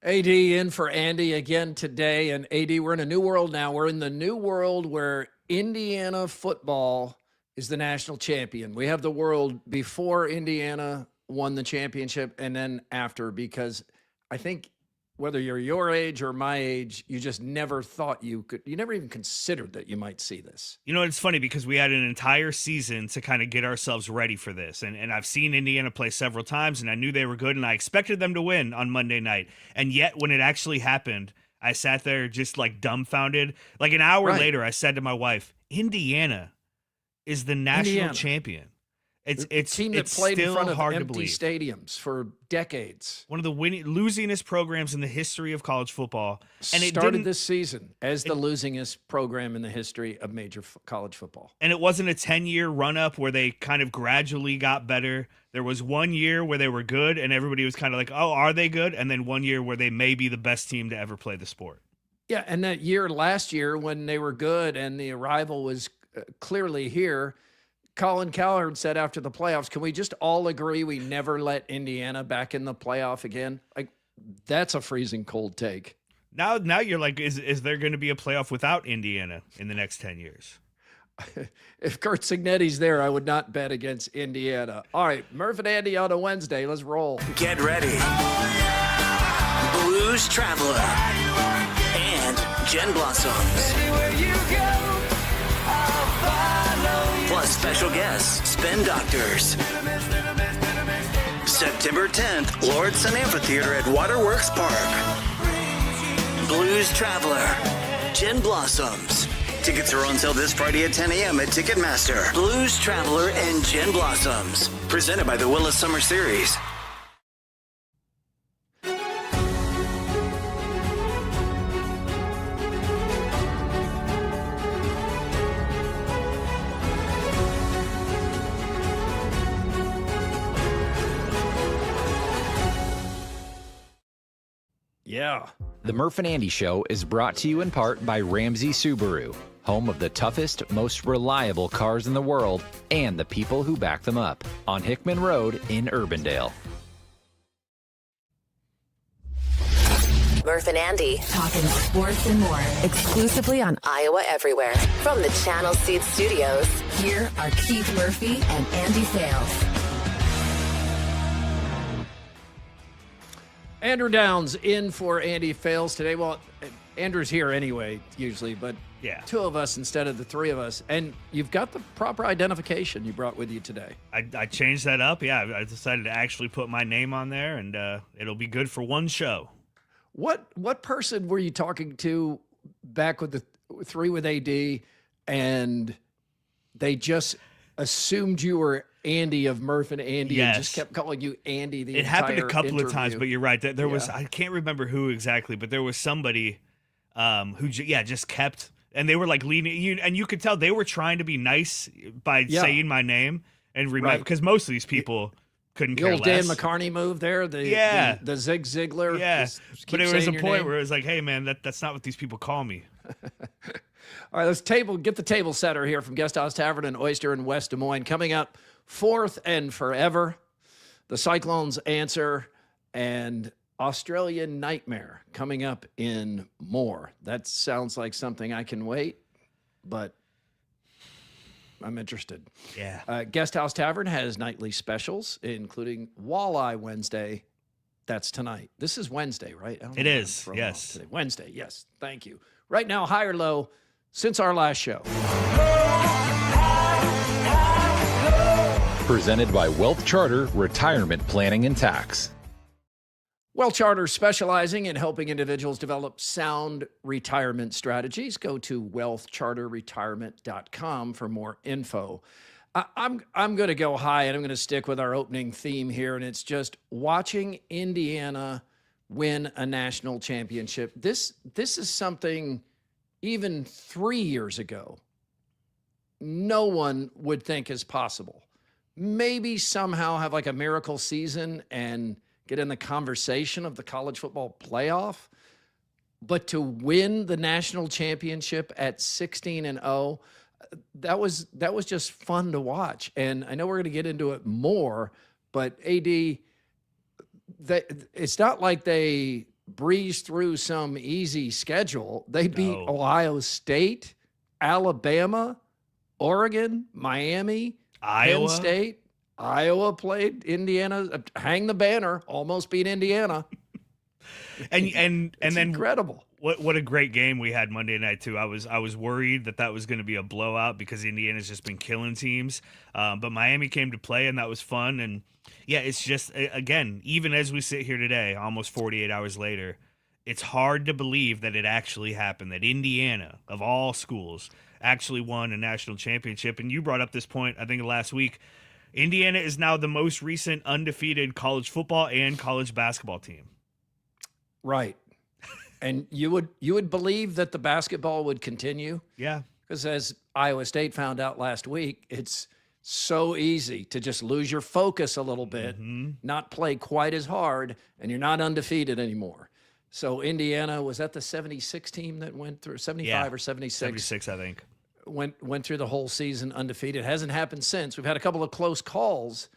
AD in for Andy again today. And AD, we're in a new world now. We're in the new world where Indiana football is the national champion. We have the world before Indiana won the championship and then after, because I think whether you're your age or my age, you just never thought you never even considered that you might see this. You know, it's funny because we had an entire season to kind of get ourselves ready for this. And I've seen Indiana play several times, and I knew they were good, and I expected them to win on Monday night. And yet, when it actually happened, I sat there just like dumbfounded. Like an hour later, I said to my wife, Indiana is the national champion. It's a team that played in front of empty stadiums for decades. One of the losingest programs in the history of college football. And it started this season as the losingest program in the history of major college football. And it wasn't a 10-year run-up where they kind of gradually got better. There was 1 year where they were good, and everybody was kind of like, oh, are they good? And then 1 year where they may be the best team to ever play the sport. Yeah, and that year last year when they were good and the arrival was clearly here, Colin Cowherd said after the playoffs, can we just all agree we never let Indiana back in the playoff again? Like, that's a freezing cold take. Now you're like, is there going to be a playoff without Indiana in the next 10 years? If Kurt Signetti's there, I would not bet against Indiana. All right, Murph and Andy on a Wednesday. Let's roll. Get ready. Blues Traveler and Jen Blossoms. Plus special guests, Spin Doctors. September 10th, Lordson Amphitheater at Waterworks Park. Blues Traveler, Jen Blossoms. Tickets are on sale this Friday at 10 a.m. at Ticketmaster. Blues Traveler and Jen Blossoms. Presented by the Willis Summer Series. Yeah. The Murph and Andy Show is brought to you in part by Ramsey Subaru, home of the toughest, most reliable cars in the world and the people who back them up, on Hickman Road in Urbandale. Murph and Andy, talking sports and more, exclusively on Iowa Everywhere. From the Channel Seed Studios, here are Keith Murphy and Andy Sales. Andrew Downs in for Andy Fails today. Well, Andrew's here anyway, usually, but yeah, two of us instead of the three of us. And you've got the proper identification you brought with you today. I changed that up. Yeah, I decided to actually put my name on there, and it'll be good for one show. What person were you talking to back with the three with AD, and they just assumed you were Andy of Murph and Andy and just kept calling you Andy the entire It happened a couple interview. of times, but you're right. There was, I can't remember who exactly, but there was somebody who just kept, and they were like leaning you, and you could tell they were trying to be nice by saying my name and remember, because most of these people couldn't care less. The old Dan McCarney move there, the Zig Ziglar. Yeah, but it was a point where it was like, hey man, that's not what these people call me. All right, let's get the table setter here from Guest House Tavern and Oyster in West Des Moines. Coming up, Fourth and Forever, the Cyclones answer, and Australian Nightmare coming up in more. That sounds like something I can wait, but I'm interested. Yeah. Guest House Tavern has nightly specials, including Walleye Wednesday. That's tonight. This is Wednesday, right? It is, yes. Today. Wednesday, yes. Thank you. Right now, high or low since our last show. Presented by Wealth Charter Retirement Planning and Tax. Wealth Charter, specializing in helping individuals develop sound retirement strategies. Go to wealthcharterretirement.com for more info. I'm going to go high, and I'm going to stick with our opening theme here, and it's just watching Indiana win a national championship. This is something even 3 years ago no one would think is possible. Maybe somehow have like a miracle season and get in the conversation of the college football playoff. But to win the national championship at 16-0, that was just fun to watch. And I know we're going to get into it more, but AD, it's not like they breeze through some easy schedule. They beat No. Ohio State, Alabama, Oregon, Miami, Penn Iowa. State. Iowa played Indiana, hang the banner, almost beat Indiana. And It's then incredible. what a great game we had Monday night too. I was worried that was going to be a blowout because Indiana's just been killing teams, but Miami came to play and that was fun. And yeah, it's just again, even as we sit here today, almost 48 hours later, it's hard to believe that it actually happened. That Indiana, of all schools, actually won a national championship. And you brought up this point, I think last week. Indiana is now the most recent undefeated college football and college basketball team. Right. And you would believe that the basketball would continue. Yeah. Because as Iowa State found out last week, it's so easy to just lose your focus a little bit, not play quite as hard, and you're not undefeated anymore. So Indiana, was that the 76 team that went through, 75 or 76? 76, I think. Went through the whole season undefeated. It hasn't happened since. We've had a couple of close calls,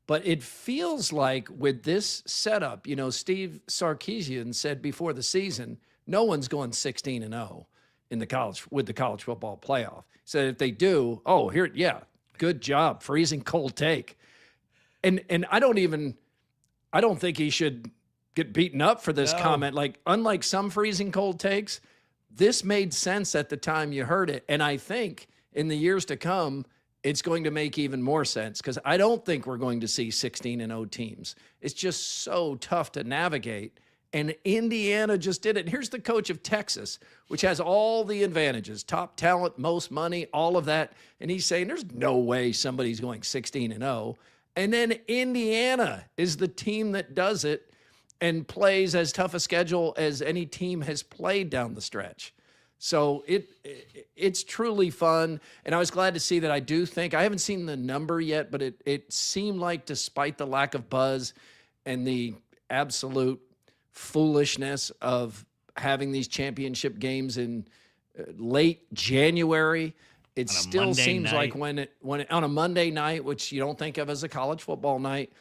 but it feels like with this setup, Steve Sarkisian said before the season, no one's going 16-0 in the college football playoff. He said if they do, good job, freezing cold take. And I don't think he should get beaten up for this comment. Like, unlike some freezing cold takes, this made sense at the time you heard it. And I think in the years to come, it's going to make even more sense because I don't think we're going to see 16-0 teams. It's just so tough to navigate. And Indiana just did it. And here's the coach of Texas, which has all the advantages, top talent, most money, all of that. And he's saying there's no way somebody's going 16-0. And then Indiana is the team that does it and plays as tough a schedule as any team has played down the stretch. So it's truly fun. And I was glad to see that. I haven't seen the number yet, but it seemed like despite the lack of buzz and the absolute foolishness of having these championship games in late January, it still seems like when it on a Monday night, which you don't think of as a college football night,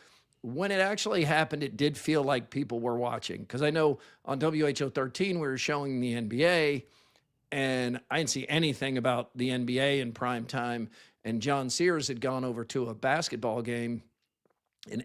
when it actually happened, it did feel like people were watching. Because I know on WHO 13, we were showing the NBA, and I didn't see anything about the NBA in prime time. And John Sears had gone over to a basketball game, and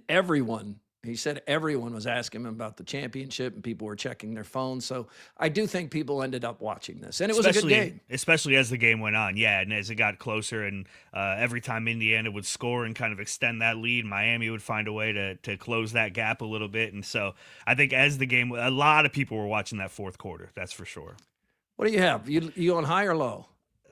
he said everyone was asking him about the championship, and people were checking their phones. So I do think people ended up watching this, and it was a good game. Especially as the game went on, yeah, and as it got closer, and every time Indiana would score and kind of extend that lead, Miami would find a way to close that gap a little bit. And so I think as the game, a lot of people were watching that fourth quarter, that's for sure. What do you have? You on high or low?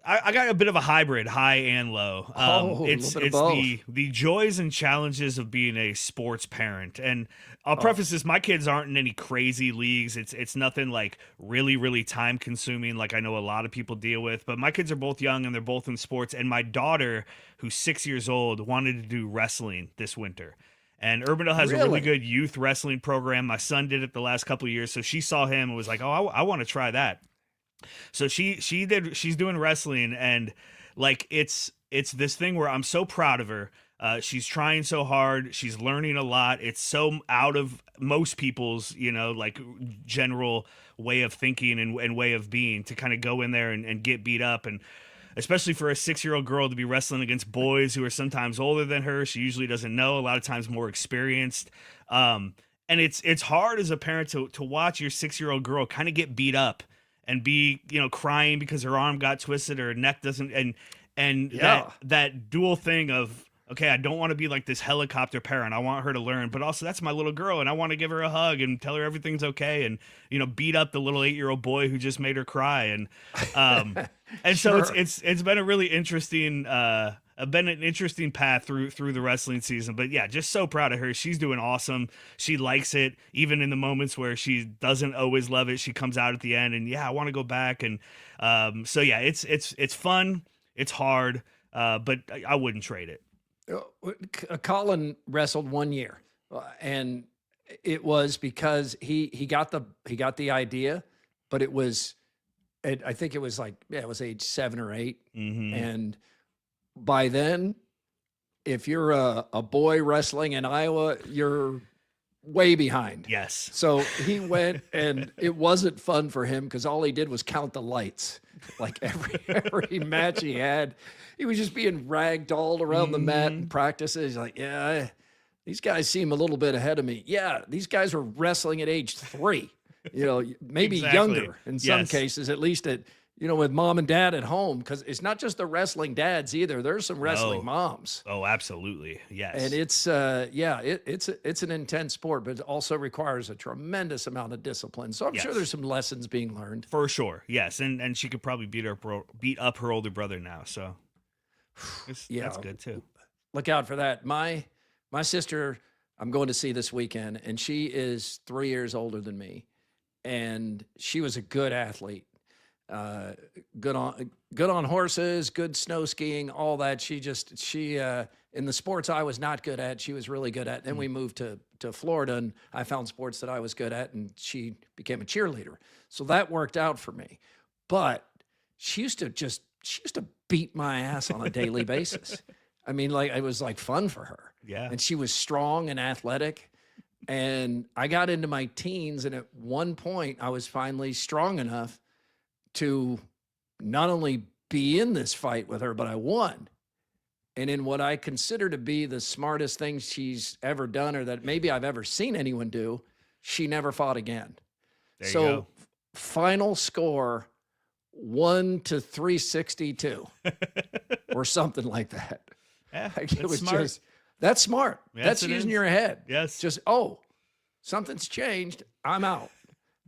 I got a bit of a hybrid, high and low. It's both. the joys and challenges of being a sports parent. And I'll preface this: my kids aren't in any crazy leagues. It's nothing like really, really time consuming, like I know a lot of people deal with. But my kids are both young and they're both in sports. And my daughter, who's 6 years old, wanted to do wrestling this winter. And Urbandale has a really good youth wrestling program. My son did it the last couple of years, so she saw him and was like, "Oh, I want to try that." So she's doing wrestling, and like it's this thing where I'm so proud of her. She's trying so hard. She's learning a lot. It's so out of most people's, like general way of thinking and way of being to kind of go in there and get beat up. And especially for a 6-year-old girl to be wrestling against boys who are sometimes older than her. She usually doesn't know, a lot of times more experienced. And it's hard as a parent to watch your 6-year-old girl kind of get beat up and be, crying because her arm got twisted or her neck doesn't, and that dual thing of, okay, I don't want to be like this helicopter parent. I want her to learn, but also that's my little girl, and I want to give her a hug and tell her everything's okay, and beat up the little 8-year-old boy who just made her cry, and and Sure. so it's been a really interesting been an interesting path through the wrestling season. But yeah, just so proud of her. She's doing awesome. She likes it, even in the moments where she doesn't always love it. She comes out at the end and I want to go back. And so yeah, it's fun. It's hard, but I wouldn't trade it. Colin wrestled 1 year, and it was because he got the idea, but it was, I think it was it was age 7 or 8, and by then, if you're a boy wrestling in Iowa, you're way behind. Yes. So he went, and it wasn't fun for him because all he did was count the lights. Like every match he had, he was just being ragdolled around the mat in practices. He's like, yeah, these guys seem a little bit ahead of me. Yeah, these guys were wrestling at age 3, maybe Exactly. younger in some cases, at least with mom and dad at home, because it's not just the wrestling dads either. There's some wrestling moms. Oh, absolutely. Yes. And it's it's an intense sport, but it also requires a tremendous amount of discipline. So I'm sure there's some lessons being learned. For sure. Yes. And she could probably beat up her older brother now. So that's good too. Look out for that. My sister, I'm going to see this weekend, and she is 3 years older than me. And she was a good athlete. Good on horses, good snow skiing, all that. She in the sports I was not good at, she was really good at. Then we moved to Florida, and I found sports that I was good at, and she became a cheerleader. So that worked out for me. But she used to beat my ass on a daily basis. I mean, like, it was like fun for her. Yeah. And she was strong and athletic. And I got into my teens, and at one point I was finally strong enough to not only be in this fight with her, but I won. And in what I consider to be the smartest thing she's ever done, or that maybe I've ever seen anyone do, she never fought again. There you go. Final score 1-362 or something like that. Yeah, Like, that's it was smart. that's smart. Yes, That's it using is. your head. Yes. Just, something's changed. I'm out.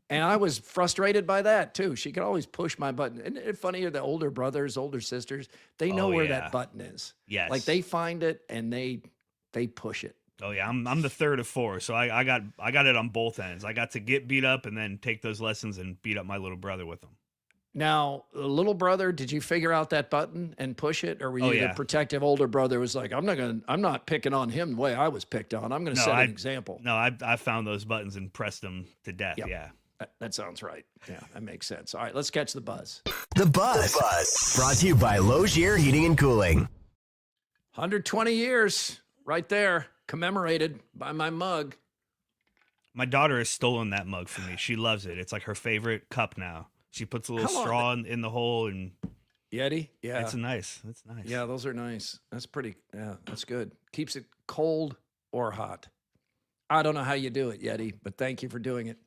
And I was frustrated by that too. She could always push my button. Isn't it funny? The older brothers, older sisters, they know where that button is. Yes. Like, they find it and they push it. Oh yeah, I'm the third of 4, so I got it on both ends. I got to get beat up and then take those lessons and beat up my little brother with them. Now, the little brother, did you figure out that button and push it, or were you the protective older brother who was like, I'm not picking on him the way I was picked on. I'm going to set an example. No, I found those buttons and pressed them to death. Yep. Yeah. That sounds right. Yeah, that makes sense. All right, let's catch the buzz. The Buzz. Brought to you by Logier Heating and Cooling. 120 years right there, commemorated by my mug. My daughter has stolen that mug from me. She loves it. It's like her favorite cup now. She puts a little straw in the hole, and Yeti. Yeah, it's nice. It's nice. Yeah, those are nice. That's that's good. Keeps it cold or hot. I don't know how you do it, Yeti, but thank you for doing it.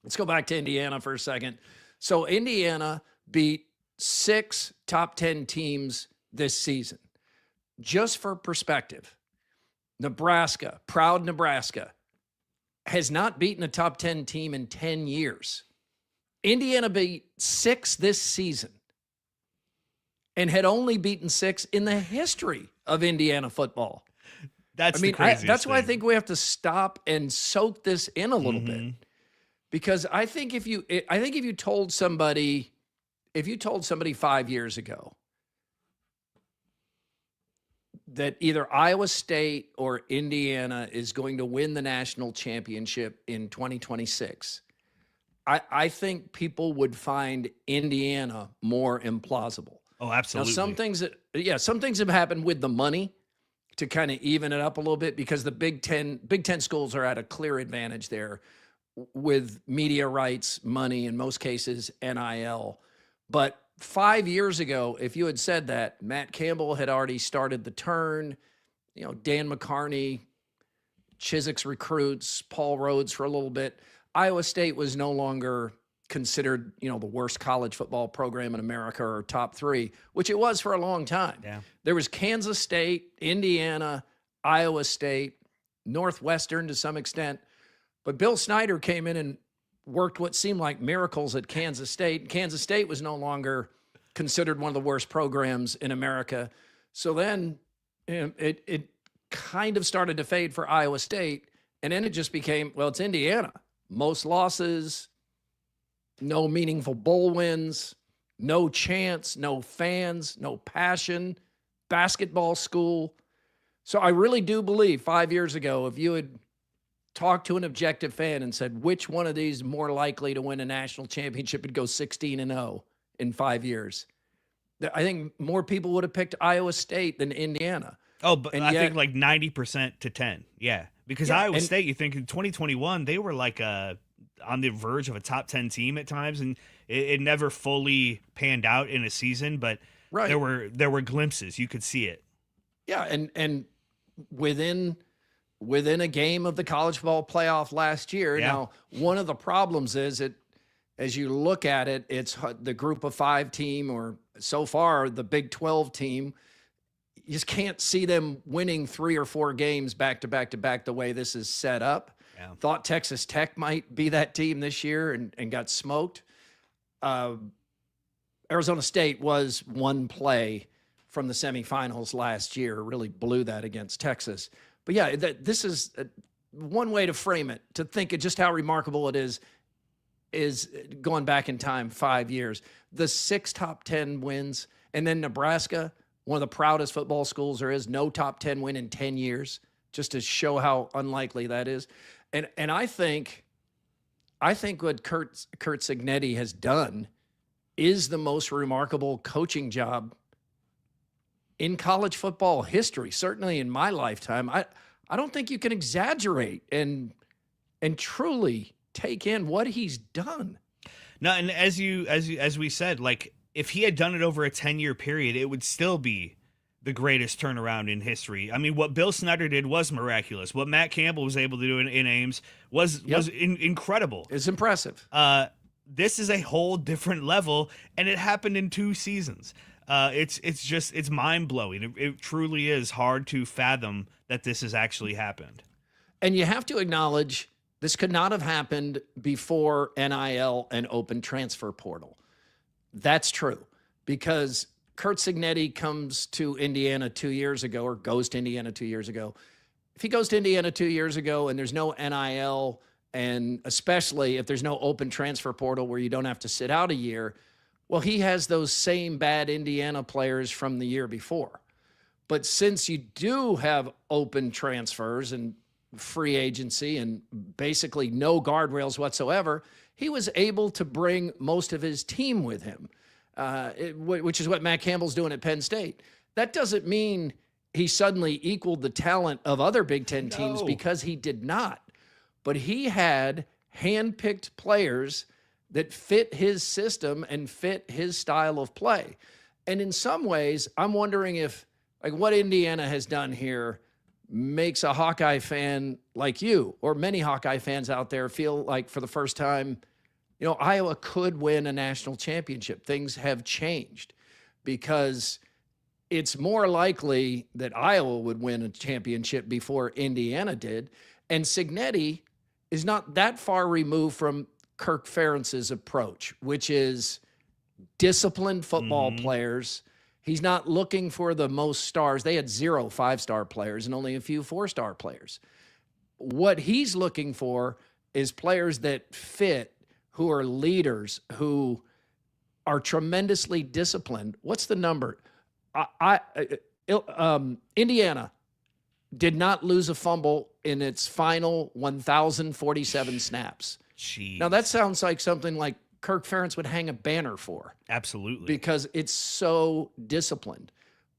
Let's go back to Indiana for a second. So Indiana beat 6 top 10 teams this season. Just for perspective, Nebraska, proud Nebraska, has not beaten a top 10 team in 10 years. Indiana beat 6 this season and had only beaten 6 in the history of Indiana football. That's the craziest that's why I thing. think we have to stop and soak this in a little bit. Because I think if you told somebody 5 years ago that either Iowa State or Indiana is going to win the national championship in 2026, I think people would find Indiana more implausible. Oh, absolutely. Now, some things have happened with the money to kind of even it up a little bit, because the Big Ten schools are at a clear advantage there with media rights, money, in most cases, NIL. But 5 years ago, if you had said that, Matt Campbell had already started the turn, Dan McCarney, Chiswick's recruits, Paul Rhodes for a little bit. Iowa State was no longer considered, the worst college football program in America, or top 3, which it was for a long time. Yeah. There was Kansas State, Indiana, Iowa State, Northwestern to some extent. But Bill Snyder came in and worked what seemed like miracles at Kansas State. Kansas State was no longer considered one of the worst programs in America. So then it kind of started to fade for Iowa State. And then it just became, well, it's Indiana. Most losses, no meaningful bowl wins, no chance, no fans, no passion, basketball school. So I really do believe 5 years ago, if you had talked to an objective fan and said, which one of these more likely to win a national championship and go 16-0 in 5 years, I think more people would have picked Iowa State than Indiana. Oh, but And I yet- think like 90% to 10. Yeah. Because Yeah, Iowa and- State, you think in 2021, they were like on the verge of a top 10 team at times, and it never fully panned out in a season, but Right. there were glimpses. You could see it. Yeah, and within a game of the college football playoff last year. Yeah. Now, one of the problems is as you look at it, it's the group of 5 team, or so far the Big 12 team. You just can't see them winning 3 or 4 games back to back to back the way this is set up. Yeah. Thought Texas Tech might be that team this year and got smoked. Arizona State was one play from the semifinals last year, really blew that against Texas. But yeah, this is one way to frame it, to think of just how remarkable it is going back in time 5 years. The 6 top 10 wins, and then Nebraska, one of the proudest football schools there is, no top 10 win in 10 years, just to show how unlikely that is. And I think what Kurt Cignetti has done is the most remarkable coaching job in college football history, certainly in my lifetime. I don't think you can exaggerate and truly take in what he's done. No, and as we said, like, if he had done it over a 10-year period, it would still be the greatest turnaround in history. I mean, what Bill Snyder did was miraculous. What Matt Campbell was able to do in Ames was incredible. It's impressive. This is a whole different level, and it happened in 2 seasons. It's mind blowing. It truly is hard to fathom that this has actually happened. And you have to acknowledge this could not have happened before NIL and open transfer portal. That's true, because Kurt Cignetti comes to Indiana 2 years ago, or goes to Indiana 2 years ago. If he goes to Indiana 2 years ago and there's no NIL, and especially if there's no open transfer portal where you don't have to sit out a year, well, he has those same bad Indiana players from the year before. But since you do have open transfers and free agency and basically no guardrails whatsoever, he was able to bring most of his team with him, which is what Matt Campbell's doing at Penn State. That doesn't mean he suddenly equaled the talent of other Big Ten teams, because he did not. But he had handpicked players that fit his system and fit his style of play. And in some ways, I'm wondering if, like, what Indiana has done here makes a Hawkeye fan like you, or many Hawkeye fans out there, feel like for the first time, Iowa could win a national championship. Things have changed, because it's more likely that Iowa would win a championship before Indiana did. And Cignetti is not that far removed from Kirk Ferentz's approach, which is disciplined football players. He's not looking for the most stars. They had 0 5-star players and only a few 4-star players. What he's looking for is players that fit, who are leaders, who are tremendously disciplined. What's the number? Indiana did not lose a fumble in its final 1,047 snaps. Jeez. Now, that sounds like something like Kirk Ferentz would hang a banner for. Absolutely. Because it's so disciplined.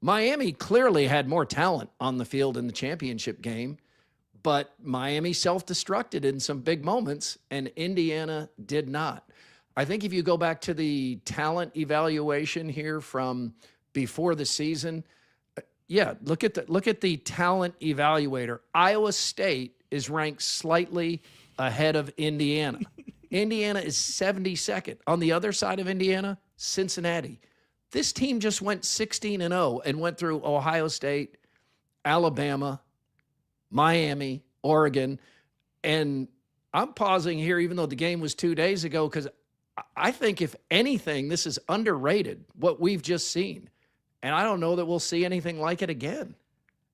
Miami clearly had more talent on the field in the championship game, but Miami self-destructed in some big moments, and Indiana did not. I think if you go back to the talent evaluation here from before the season, look at the talent evaluator. Iowa State is ranked slightly ahead of Indiana. Indiana is 72nd. On the other side of Indiana, Cincinnati. This team just went 16-0 and went through Ohio State, Alabama, Miami, Oregon. And I'm pausing here, even though the game was 2 days ago, because I think, if anything, this is underrated, what we've just seen. And I don't know that we'll see anything like it again.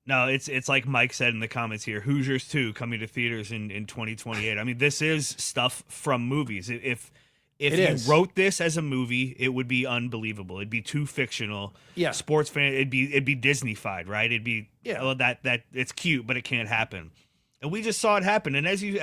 No, it's like Mike said in the comments here, Hoosiers 2 coming to theaters in 2028. I mean, this is stuff from movies. If you wrote this as a movie, it would be unbelievable. It'd be too fictional. Yeah. Sports fan, it'd be Disney-fied, right? It'd be that it's cute, but it can't happen. And we just saw it happen. And as you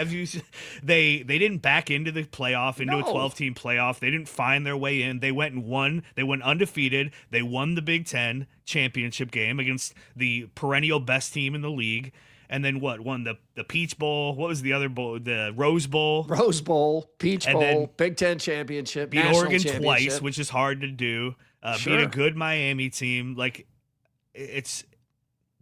they didn't back into the playoff, into a 12-team playoff. They didn't find their way in. They went and won. They went undefeated. They won the Big Ten championship game against the perennial best team in the league. and then won the Peach Bowl? What was the other bowl? The Rose Bowl. Rose Bowl, Peach And Bowl, then Big Ten championship, beat national Oregon championship. twice, which is hard to do. Sure. Beat a good Miami team. Like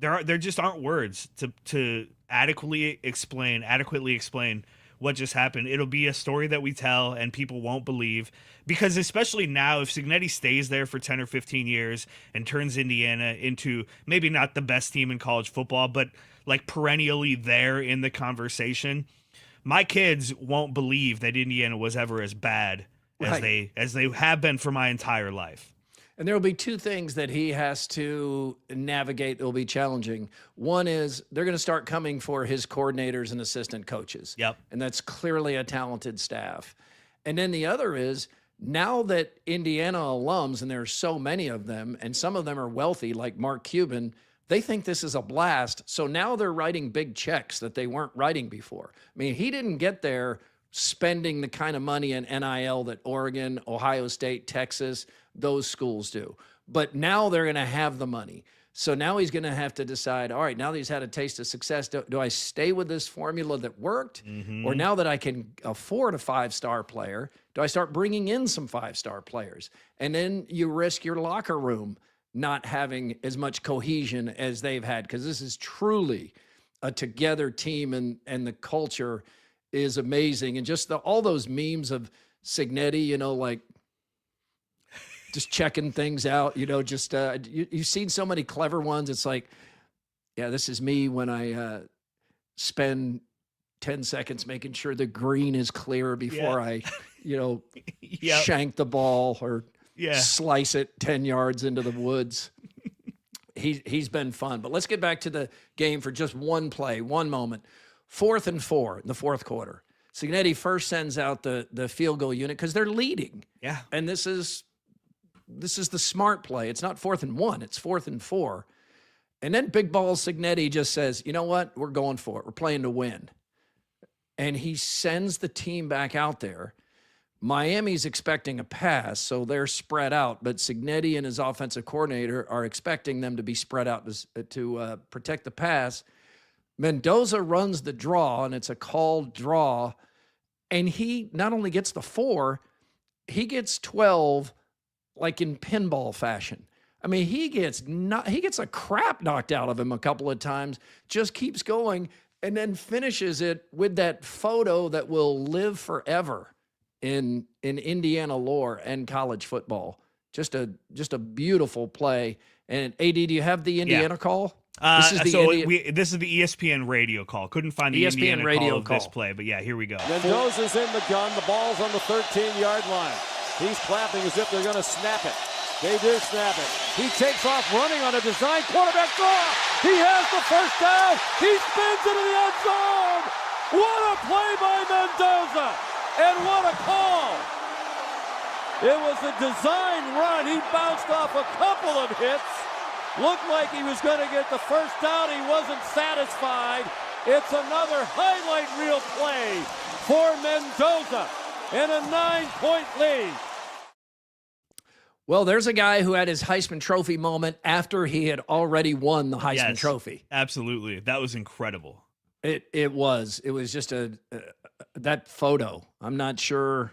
there just aren't words to adequately explain what just happened. It'll be a story that we tell and people won't believe, because especially now, if Cignetti stays there for 10 or 15 years and turns Indiana into maybe not the best team in college football, but like perennially there in the conversation, my kids won't believe that Indiana was ever as bad as they have been for my entire life. And there will be two things that he has to navigate that will be challenging. One is they're going to start coming for his coordinators and assistant coaches. Yep. And that's clearly a talented staff. And then the other is now that Indiana alums, and there are so many of them, and some of them are wealthy, like Mark Cuban, they think this is a blast. So now they're writing big checks that they weren't writing before. I mean, he didn't get there spending the kind of money in NIL that Oregon, Ohio State, Texas, those schools do. But now they're going to have the money. So now he's going to have to decide, all right, now that he's had a taste of success, do I stay with this formula that worked? Or now that I can afford a 5-star player, do I start bringing in some 5-star players? And then you risk your locker room not having as much cohesion as they've had, because this is truly a together team, and the culture is amazing. And just all those memes of Cignetti, like just checking things out, just you've seen so many clever ones. It's like, yeah, this is me when I spend 10 seconds making sure the green is clear before I, shank the ball or slice it 10 yards into the woods. He's been fun. But let's get back to the game for just one play, one moment. 4th and 4 in the fourth quarter. Cignetti first sends out the field goal unit because they're leading. Yeah. And this is the smart play. It's not 4th and 1. It's 4th and 4. And then Big Ball Cignetti just says, you know what? We're going for it. We're playing to win. And he sends the team back out there. Miami's expecting a pass, so they're spread out. But Cignetti and his offensive coordinator are expecting them to be spread out to protect the pass. Mendoza runs the draw, and it's a called draw. And he not only gets the 4, he gets 12 like in pinball fashion. I mean, he gets a crap knocked out of him a couple of times, just keeps going, and then finishes it with that photo that will live forever in Indiana lore and college football. Just a beautiful play. And AD, do you have the Indiana call? This is the ESPN radio call. Couldn't find the ESPN Indiana radio call of this play, but yeah, here we go. Mendoza's in the gun. The ball's on the 13-yard line. He's clapping as if they're going to snap it. They do snap it. He takes off running on a design quarterback draw. He has the first down. He spins into the end zone. What a play by Mendoza. And what a call. It was a design run. He bounced off a couple of hits. Looked like he was going to get the first down. He wasn't satisfied. It's another highlight reel play for Mendoza and a 9-point lead. Well, there's a guy who had his Heisman Trophy moment after he had already won the Heisman Trophy. Absolutely. That was incredible. It was just that photo. I'm not sure.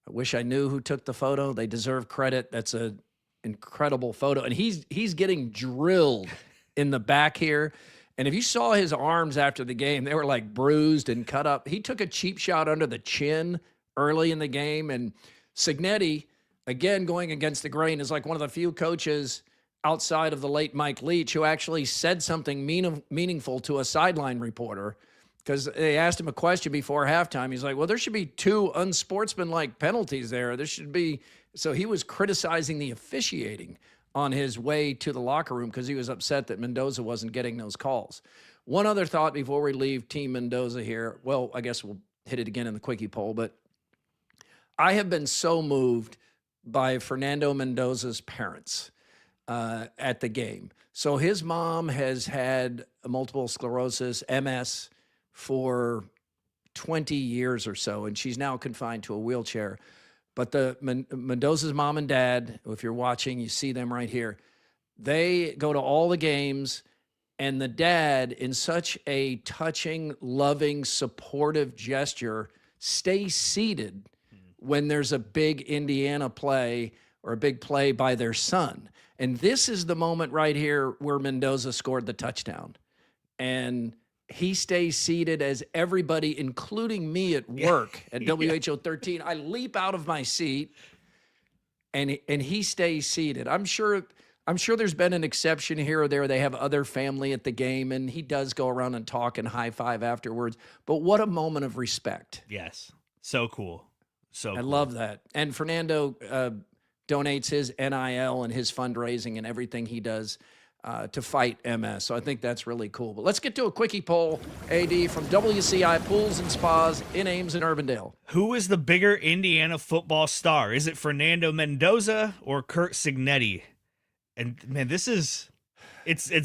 I wish I knew who took the photo. They deserve credit. That's a incredible photo. And he's getting drilled in the back here. And if you saw his arms after the game, they were like bruised and cut up. He took a cheap shot under the chin early in the game. And Cignetti, again, going against the grain, is like one of the few coaches outside of the late Mike Leach who actually said something meaningful to a sideline reporter, because they asked him a question before halftime. He's like, well, there should be 2 unsportsmanlike penalties there. There should be. So he was criticizing the officiating on his way to the locker room because he was upset that Mendoza wasn't getting those calls. One other thought before we leave Team Mendoza here. Well, I guess we'll hit it again in the quickie poll, but I have been so moved by Fernando Mendoza's parents at the game. So his mom has had multiple sclerosis, MS, for 20 years or so, and she's now confined to a wheelchair. But the Mendoza's mom and dad, if you're watching, you see them right here. They go to all the games, And the dad, in such a touching, loving, supportive gesture, stays seated when there's a big Indiana play or a big play by their son. And this is the moment right here where Mendoza scored the touchdown. And he stays seated as everybody, including me at work at WHO 13, I leap out of my seat and he stays seated. I'm sure there's been an exception here or there. They have other family at the game, and he does go around and talk and high five afterwards. But what a moment of respect. Yes. So cool. So I cool. love that. And Fernando donates his NIL and his fundraising and everything he does to fight MS. So I think that's really cool. But let's get to a quickie poll, AD, from WCI Pools and Spas in Ames and Urbandale. Who is the bigger Indiana football star? Is it Fernando Mendoza or Kurt Signetti? And man, it's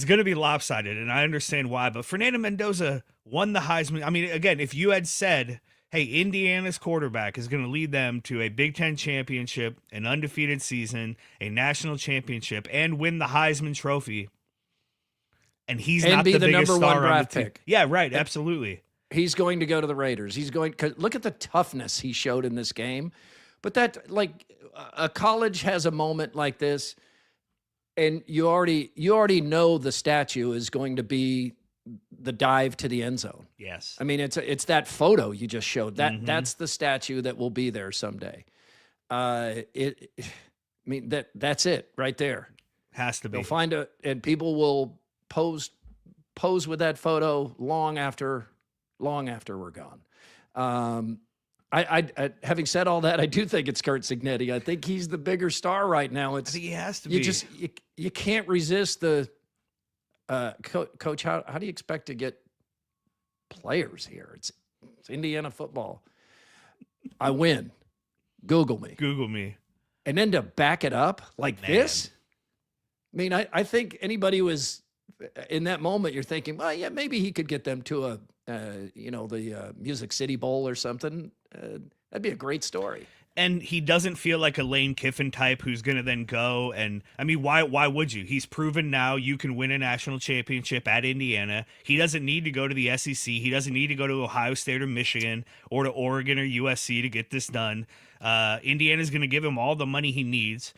going to be lopsided, and I understand why. But Fernando Mendoza won the Heisman. I mean, again, if you had said, hey, Indiana's quarterback is going to lead them to a Big Ten championship, an undefeated season, a national championship, and win the Heisman Trophy, and he's and not be the the biggest number star one on draft the team. pick. Yeah, right. Absolutely. He's going to go to the Raiders. He's going, 'cause look at the toughness he showed in this game. But that, like, a college has a moment like this, and you already know the statue is going to be the dive to the end zone. Yes. I mean, it's that photo you just showed. That's the statue that will be there someday. That's it right there. Has to be. They'll find and people will pose with that photo long after we're gone. I having said all that, I do think it's Kurt Signetti. I think he's the bigger star right now. I think he has to be. You can't resist the coach. How do you expect to get players here? It's Indiana football. I win. Google me. And then to back it up like this. I mean, I think anybody was in that moment. You're thinking, well, yeah, maybe he could get them to the Music City Bowl or something. That'd be a great story. And he doesn't feel like a Lane Kiffin type who's going to then go. And I mean, why would you? He's proven now you can win a national championship at Indiana. He doesn't need to go to the SEC. He doesn't need to go to Ohio State or Michigan or to Oregon or USC to get this done. Indiana's going to give him all the money he needs.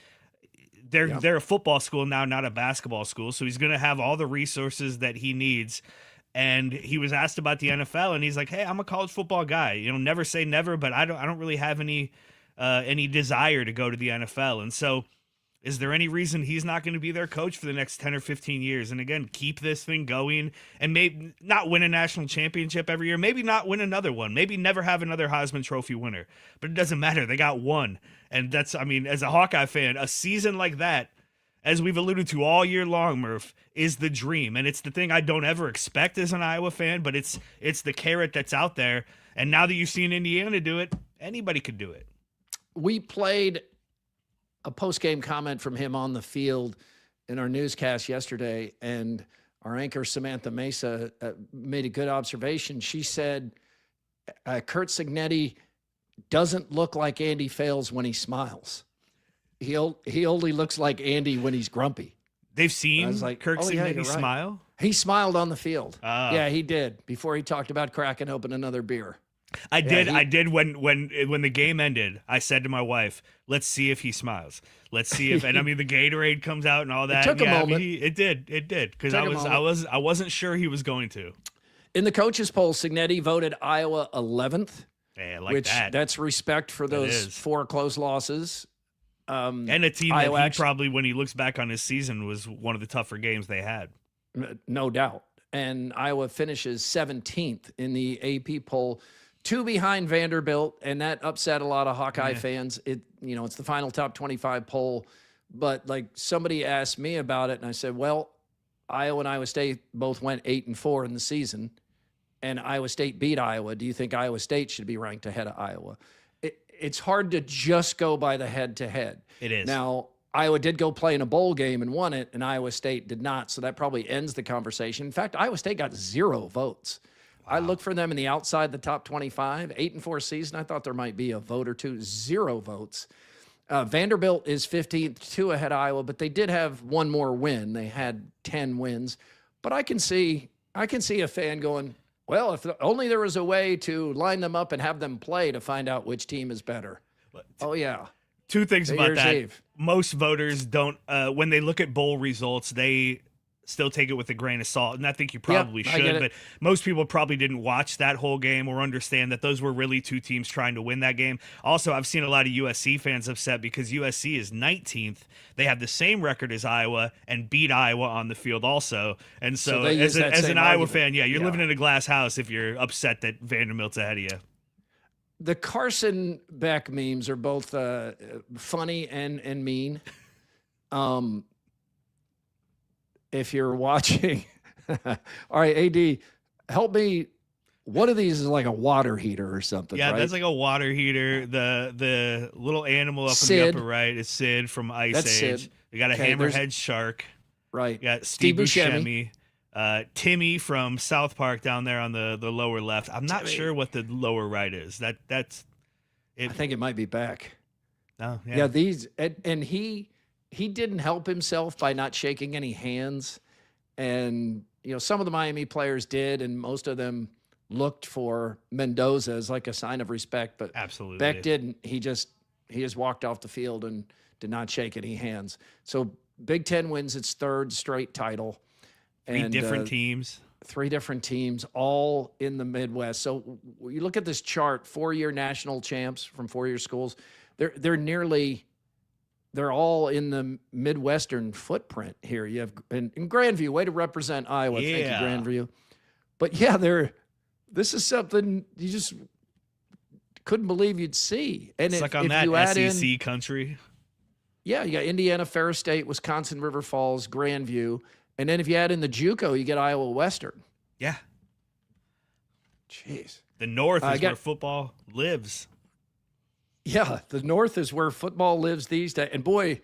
They're a football school now, not a basketball school. So he's going to have all the resources that he needs. And he was asked about the NFL, and he's like, "Hey, I'm a college football guy. You know, never say never, but I don't really have any desire to go to the NFL." And so, is there any reason he's not going to be their coach for the next 10 or 15 years? And again, keep this thing going, and maybe not win a national championship every year, maybe not win another one, maybe never have another Heisman Trophy winner. But it doesn't matter. They got one, and that's, I mean, as a Hawkeye fan, a season like that, as we've alluded to all year long, Murph, is the dream. And it's the thing I don't ever expect as an Iowa fan, but it's the carrot that's out there. And now that you've seen Indiana do it, anybody could do it. We played a post-game comment from him on the field in our newscast yesterday, and our anchor, Samantha Mesa, made a good observation. She said, Kurt Signetti doesn't look like Andy Fales when he smiles. He only looks like Andy when he's grumpy. They've seen Kirk Signetti right. smile? He smiled on the field. Yeah, he did, before he talked about cracking open another beer. I did when the game ended. I said to my wife, "Let's see if he smiles. Let's see if." And I mean, the Gatorade comes out and all that. It took a moment. I mean, it did because I wasn't sure he was going to. In the coaches poll, Signetti voted Iowa 11th. Yeah, like that. That's respect for those 4 close losses. And a team Iowa that he probably, when he looks back on his season, was one of the tougher games they had. No doubt. And Iowa finishes 17th in the AP poll, 2 behind Vanderbilt, and that upset a lot of Hawkeye fans. It's the final top 25 poll, but like somebody asked me about it, and I said, well, Iowa and Iowa State both went 8-4 in the season, and Iowa State beat Iowa. Do you think Iowa State should be ranked ahead of Iowa? It's hard to just go by the head-to-head. It is. Now, Iowa did go play in a bowl game and won it, and Iowa State did not, so that probably ends the conversation. In fact, Iowa State got 0 votes. Wow. I look for them in the outside the top 25. 8-4 season, I thought there might be a vote or two. 0 votes. Vanderbilt is 15th, 2 ahead of Iowa, but they did have one more win. They had 10 wins. But I can see a fan going, well, if only there was a way to line them up and have them play to find out which team is better. Oh yeah. Two things New about Year's that. Eve. Most voters don't, when they look at bowl results, they still take it with a grain of salt. And I think you probably I get should, it. but most people probably didn't watch that whole game or understand that those were really two teams trying to win that game. Also, I've seen a lot of USC fans upset because USC is 19th. They have the same record as Iowa and beat Iowa on the field also. And so they use that as same an Iowa argument. fan, you're Yeah. living in a glass house if you're upset that Vanderbilt's ahead of you. The Carson Beck memes are both funny and mean. If you're watching, all right, AD, help me. One of these is like a water heater or something. Yeah, right? that's like a water heater. The little animal up in Sid. the upper right is Sid from Ice That's Age. Sid. We got a Okay, there's- hammerhead shark. right. We got Steve Buscemi. Buscemi. Timmy from South Park down there on the lower left. I'm not Timmy. sure what the lower right is. That's I think it might be back. no, Yeah, these and he didn't help himself by not shaking any hands, and some of the Miami players did, and most of them looked for Mendoza as like a sign of respect, but absolutely. Beck didn't. He just walked off the field and did not shake any hands. So Big Ten wins its third straight title. Three and, different teams. 3 different teams, all in the Midwest. So you look at this chart: 4-year national champs from 4-year schools. They're all in the Midwestern footprint here. You have in Grandview, way to represent Iowa. Thank you, Yeah. Grandview. But yeah, this is something you just couldn't believe you'd see. And It's like on that you add SEC in, country. yeah, you got Indiana, Ferris State, Wisconsin, River Falls, Grandview. And then if you add in the JUCO, you get Iowa Western. Yeah. Jeez. The North is got- where football lives. Yeah, the North is where football lives these days. And boy,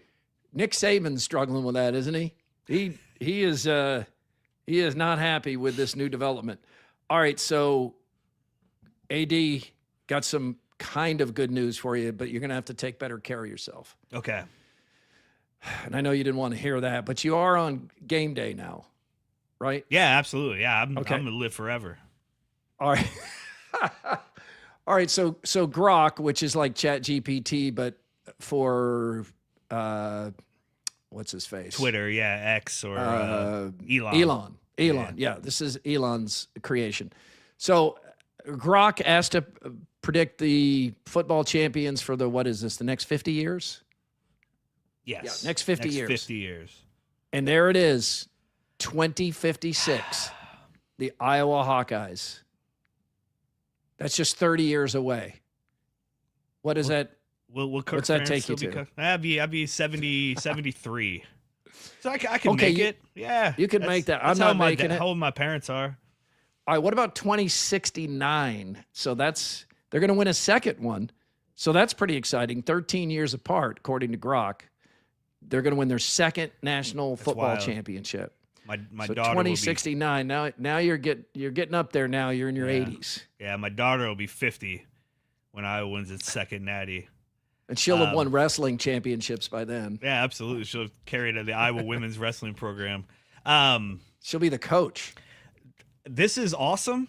Nick Saban's struggling with that, isn't he? He is not happy with this new development. All right, so AD got some kind of good news for you, but you're going to have to take better care of yourself. Okay. And I know you didn't want to hear that, but you are on game day now, right? Yeah, absolutely. Yeah, I'm Okay. going to live forever. All right. All right, so Grok, which is like Chat GPT, but for what's his face? Twitter, yeah, X or Elon. Yeah, this is Elon's creation. So Grok asked to predict the football champions for the next 50 years? Yes. Yeah, next 50 years. 50 years. And there it is, 2056, the Iowa Hawkeyes. That's just 30 years away. What is that? Will Kirk What's that Ferentz take still you be to? coach? I'd be 70, 73. So I can Okay, make it. Yeah. you can make that. I'm That's not how making it. How old my parents are. All right, what about 2069? So they're going to win a second one. So that's pretty exciting. 13 years apart, according to Grok. They're going to win their second national football wild. championship. My So daughter will be 2069. Now you're getting up there now. You're in your 80s. Yeah, my daughter will be 50 when Iowa wins its second natty. And she'll have won wrestling championships by then. Yeah, absolutely. She'll have carried the Iowa women's wrestling program. She'll be the coach. This is awesome.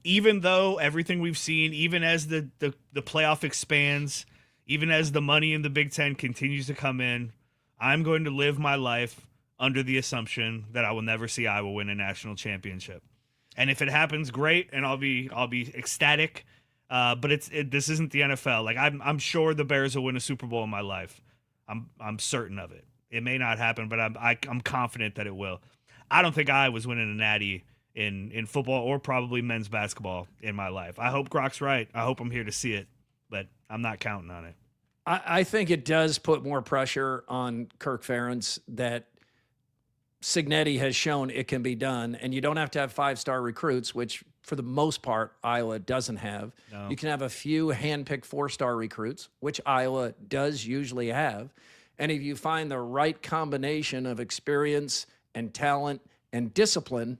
Even though everything we've seen, even as the playoff expands, even as the money in the Big Ten continues to come in, I'm going to live my life under the assumption that I will never see Iowa win a national championship. And if it happens, great, and I'll be ecstatic. But this isn't the NFL. Like I'm sure the Bears will win a Super Bowl in my life. I'm certain of it. It may not happen, but I'm confident that it will. I don't think I was winning a natty in football or probably men's basketball in my life. I hope Grok's right. I hope I'm here to see it, but I'm not counting on it. I think it does put more pressure on Kirk Ferentz that Cignetti has shown it can be done, and you don't have to have 5-star recruits, which for the most part Iowa doesn't have. No. You can have a few handpicked 4-star recruits, which Iowa does usually have. And if you find the right combination of experience and talent and discipline,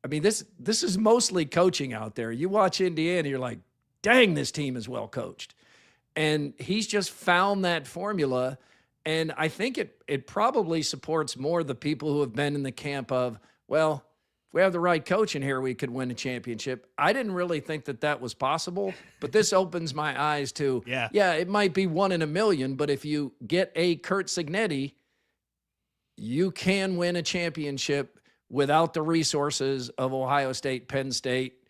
I mean, this is mostly coaching out there. You watch Indiana, you're like, dang, this team is well coached. And he's just found that formula. And I think it probably supports more the people who have been in the camp of, well, if we have the right coach in here, we could win a championship. I didn't really think that was possible, but this opens my eyes to, yeah, it might be 1 in a million, but if you get a Curt Cignetti, you can win a championship without the resources of Ohio State, Penn State,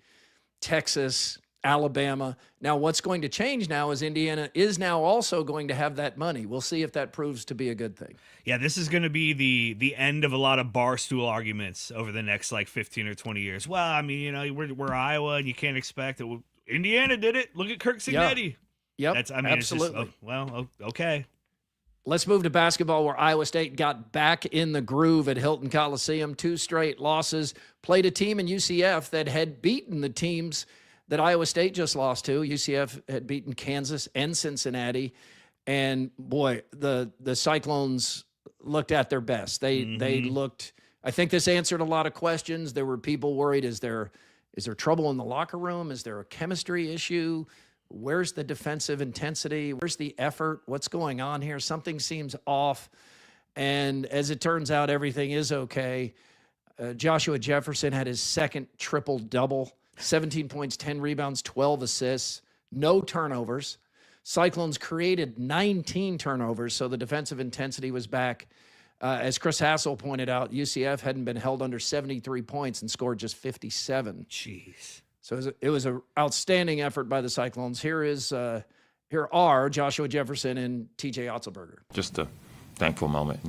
Texas, Alabama. Now, what's going to change now is Indiana is now also going to have that money. We'll see if that proves to be a good thing. Yeah, this is going to be the end of a lot of barstool arguments over the next 15 or 20 years. Well, I mean, we're Iowa, and you can't expect it. Well, Indiana did it. Look at Curt Cignetti. Yep, absolutely. It's just, okay. Let's move to basketball, where Iowa State got back in the groove at Hilton Coliseum. 2 straight losses. Played a team in UCF that had beaten the teams that Iowa State just lost to. UCF had beaten Kansas and Cincinnati. And boy, the Cyclones looked at their best. They looked, I think this answered a lot of questions. There were people worried, is there trouble in the locker room? Is there a chemistry issue? Where's the defensive intensity? Where's the effort? What's going on here? Something seems off. And as it turns out, everything is okay. Joshua Jefferson had his second triple-double. 17 points, 10 rebounds, 12 assists, no turnovers. Cyclones created 19 turnovers, so the defensive intensity was back. As Chris Hassel pointed out, UCF hadn't been held under 73 points and scored just 57. Jeez. So it was an outstanding effort by the Cyclones. Here are Joshua Jefferson and TJ Otzelberger. Just a thankful moment,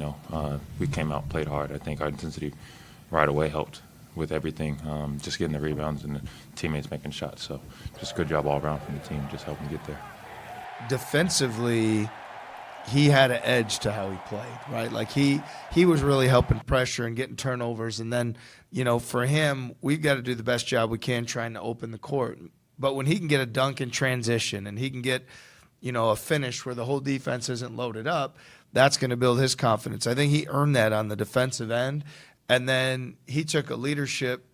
we came out, played hard. I think our intensity right away helped with everything, just getting the rebounds and the teammates making shots. So just good job all around from the team, just helping get there. Defensively, he had an edge to how he played, right? Like he was really helping pressure and getting turnovers. And then, for him, we've got to do the best job we can trying to open the court. But when he can get a dunk in transition and he can get, a finish where the whole defense isn't loaded up, that's going to build his confidence. I think he earned that on the defensive end. And then he took a leadership,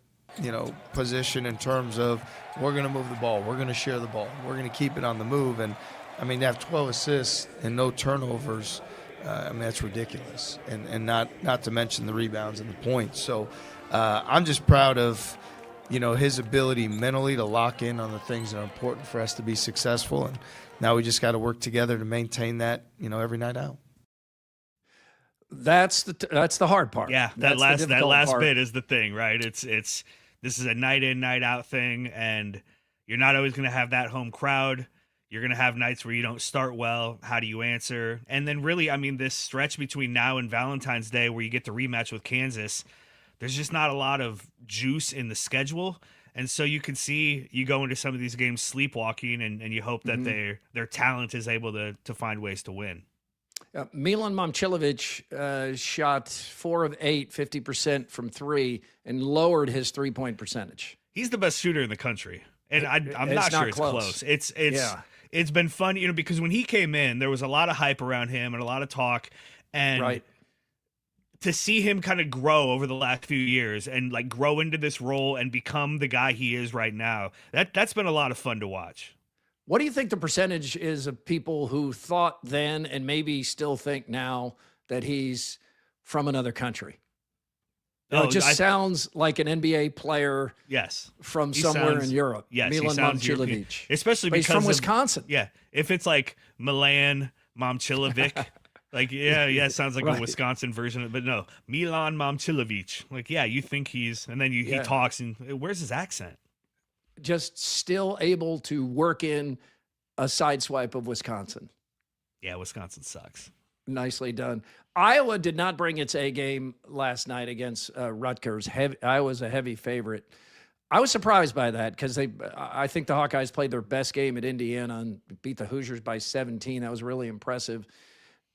position in terms of we're going to move the ball, we're going to share the ball, we're going to keep it on the move. And, I mean, to have 12 assists and no turnovers, that's ridiculous. And not to mention the rebounds and the points. So I'm just proud of, his ability mentally to lock in on the things that are important for us to be successful. And now we just got to work together to maintain that, every night out. That's the hard part. Yeah, that last bit is the thing, right? This is a night in, night out thing, and you're not always going to have that home crowd. You're going to have nights where you don't start well. How do you answer? And then really, I mean, this stretch between now and Valentine's Day where you get the rematch with Kansas, there's just not a lot of juice in the schedule. And so you can see you go into some of these games sleepwalking, and you hope that their talent is able to find ways to win. Milan Momcilovic shot 4 of 8, 50% from 3, and lowered his 3-point percentage. He's the best shooter in the country, and I'm not sure it's close. It's been fun, because when he came in, there was a lot of hype around him and a lot of talk, and to see him kind of grow over the last few years and grow into this role and become the guy he is right now, that's been a lot of fun to watch. What do you think the percentage is of people who thought then and maybe still think now that he's from another country? It just sounds like an NBA player from somewhere in Europe. Yes, Milan Momcilovic. Especially but because he's from Wisconsin. Yeah. If it's like Milan Momcilovic, it sounds like a Wisconsin version of it. But no, Milan Momcilovic. You think he's, and then he talks, and where's his accent? Just still able to work in a sideswipe of Wisconsin. Yeah, Wisconsin sucks. Nicely done. Iowa did not bring its A game last night against Rutgers. Iowa's a heavy favorite. I was surprised by that because I think the Hawkeyes played their best game at Indiana and beat the Hoosiers by 17. That was really impressive.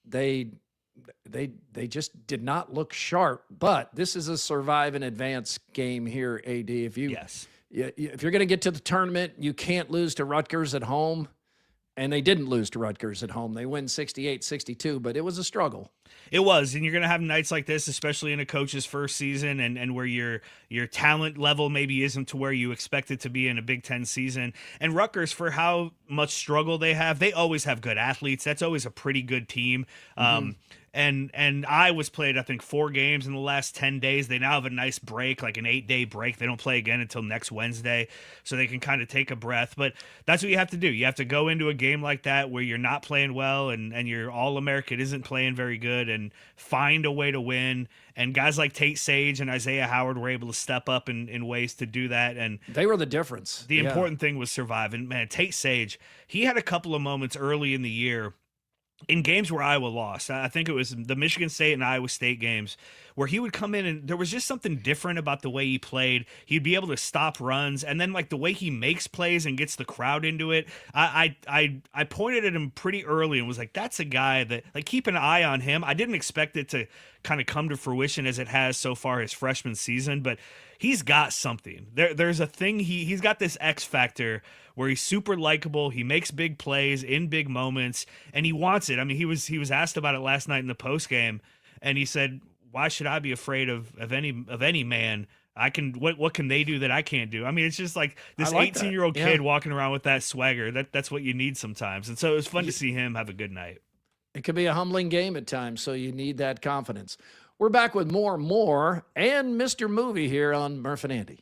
They just did not look sharp, but this is a survive and advance game here, AD. If you're going to get to the tournament, you can't lose to Rutgers at home. And they didn't lose to Rutgers at home. They win 68-62, but it was a struggle. It was, and you're going to have nights like this, especially in a coach's first season, and where your talent level maybe isn't to where you expect it to be in a Big Ten season. And Rutgers, for how much struggle they always have good athletes. That's always a pretty good team. And I was played, I think, 4 games in the last 10 days. They now have a nice break, like an 8-day break. They don't play again until next Wednesday, so they can kind of take a breath. But that's what you have to do. You have to go into a game like that where you're not playing well and your All-American isn't playing very good, and find a way to win. And guys like Tate Sage and Isaiah Howard were able to step up in ways to do that. And they were the difference. The important thing was surviving. Man, Tate Sage, he had a couple of moments early in the year in games where Iowa lost. I think it was the Michigan State and Iowa State games, where he would come in and there was just something different about the way he played. He'd be able to stop runs, and then like the way he makes plays and gets the crowd into it. I pointed at him pretty early and was like, that's a guy that, like, keep an eye on him. I didn't expect it to kind of come to fruition as it has so far his freshman season, but he's got something. There's a thing, he's got this X factor where he's super likable. He makes big plays in big moments, and he wants it. I mean, he was asked about it last night in the post game, and he said, "Why should I be afraid of any man? I can. What can they do that I can't do?" I mean, it's just like this 18-year-old kid walking around with that swagger. That's what you need sometimes, and so it was fun to see him have a good night. It can be a humbling game at times, so you need that confidence. We're back with more, and Mr. Movie here on Murph and Andy.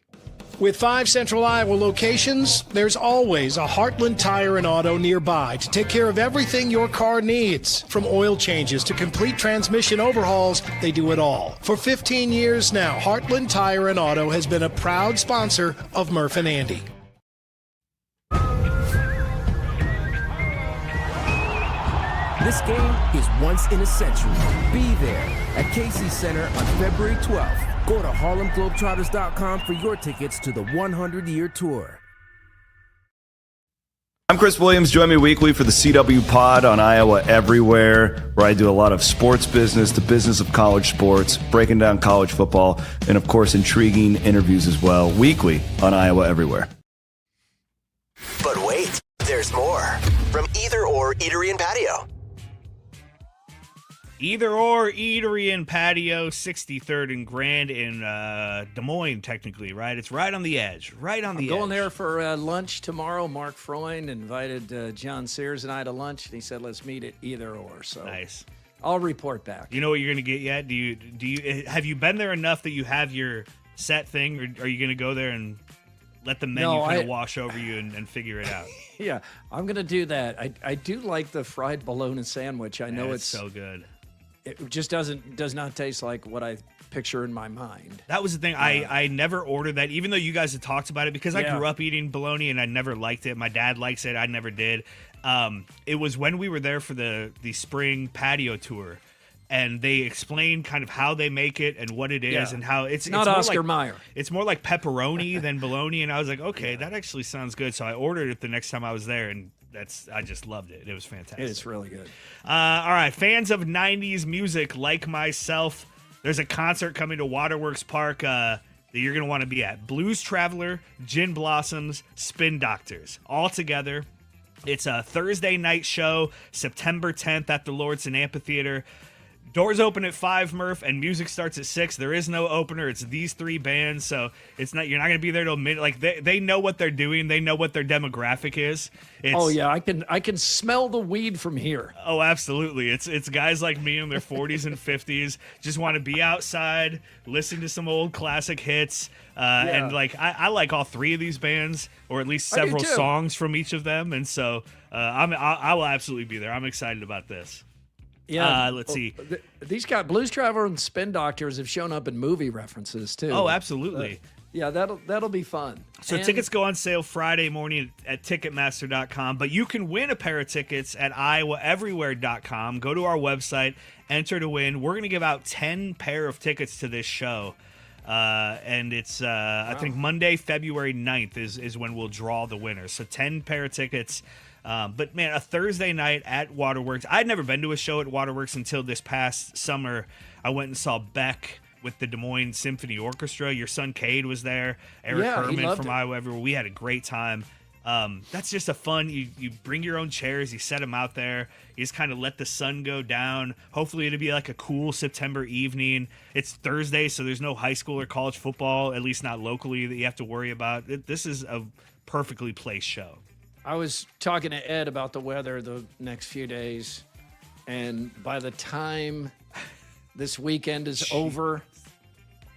With 5 Central Iowa locations, there's always a Heartland Tire and Auto nearby to take care of everything your car needs. From oil changes to complete transmission overhauls, they do it all. For 15 years now, Heartland Tire and Auto has been a proud sponsor of Murph and Andy. This game is once in a century. Be there at Casey Center on February 12th. Go to HarlemGlobetrotters.com for your tickets to the 100-year tour. I'm Chris Williams. Join me weekly for the CW Pod on Iowa Everywhere, where I do a lot of sports business, the business of college sports, breaking down college football, and of course, intriguing interviews as well, weekly on Iowa Everywhere. But wait, there's more. From Either Or Eatery and Patio. Either Or Eatery and Patio, 63rd and Grand in Des Moines, technically, right? It's right on the edge, I'm going there for lunch tomorrow. Mark Freund invited John Sears and I to lunch, and he said, let's meet at Either Or. So nice. I'll report back. You know what you're going to get yet? Do you have you been there enough that you have your set thing, or are you going to go there and let the menu kind of wash over you and figure it out? Yeah, I'm going to do that. I do like the fried bologna sandwich. I know it's so good. It just does not taste like what I picture in my mind. That was the thing. I never ordered that, even though you guys had talked about it, because I grew up eating bologna and I never liked it. My dad likes it. I never did. It was when we were there for the spring patio tour, and they explained kind of how they make it and what it is and how it's not more Oscar like, Mayer. It's more like pepperoni than bologna, and I was like, okay, that actually sounds good. So I ordered it the next time I was there, and I just loved it. It was fantastic. It's really good. All right, fans of 90s music like myself, there's a concert coming to Waterworks Park that you're going to want to be at. Blues Traveler, Gin Blossoms, Spin Doctors, all together. It's a Thursday night show, September 10th at the Lordson Amphitheater. Doors open at 5, Murph, and music starts at 6. There is no opener. It's these 3 bands, so you're not going to be there till midnight. Like they know what they're doing. They know what their demographic is. I can smell the weed from here. Oh, absolutely. It's guys like me in their 40s and 50s just want to be outside, listen to some old classic hits, and like I like all 3 of these bands, or at least several songs from each of them, and so I will absolutely be there. I'm excited about this. Yeah, let's see. These guys, Blues Traveler and Spin Doctors, have shown up in movie references too. Oh, absolutely. Yeah, that'll be fun. So tickets go on sale Friday morning at Ticketmaster.com, but you can win a pair of tickets at IowaEverywhere.com. Go to our website, enter to win. We're going to give out 10 pair of tickets to this show. And it's, I think Monday, February 9th is when we'll draw the winners. So 10 pair of tickets. But man, a Thursday night at Waterworks. I'd never been to a show at Waterworks until this past summer. I went and saw Beck with the Des Moines Symphony Orchestra. Your son Cade was there. Eric Herman from Iowa Everywhere. We had a great time. That's just a fun. You bring your own chairs, you set them out there, you just kind of let the sun go down. Hopefully it'll be like a cool September evening. It's Thursday, so there's no high school or college football, at least not locally, that you have to worry about. This is a perfectly placed show. I was talking to Ed about the weather the next few days, and by the time this weekend is over,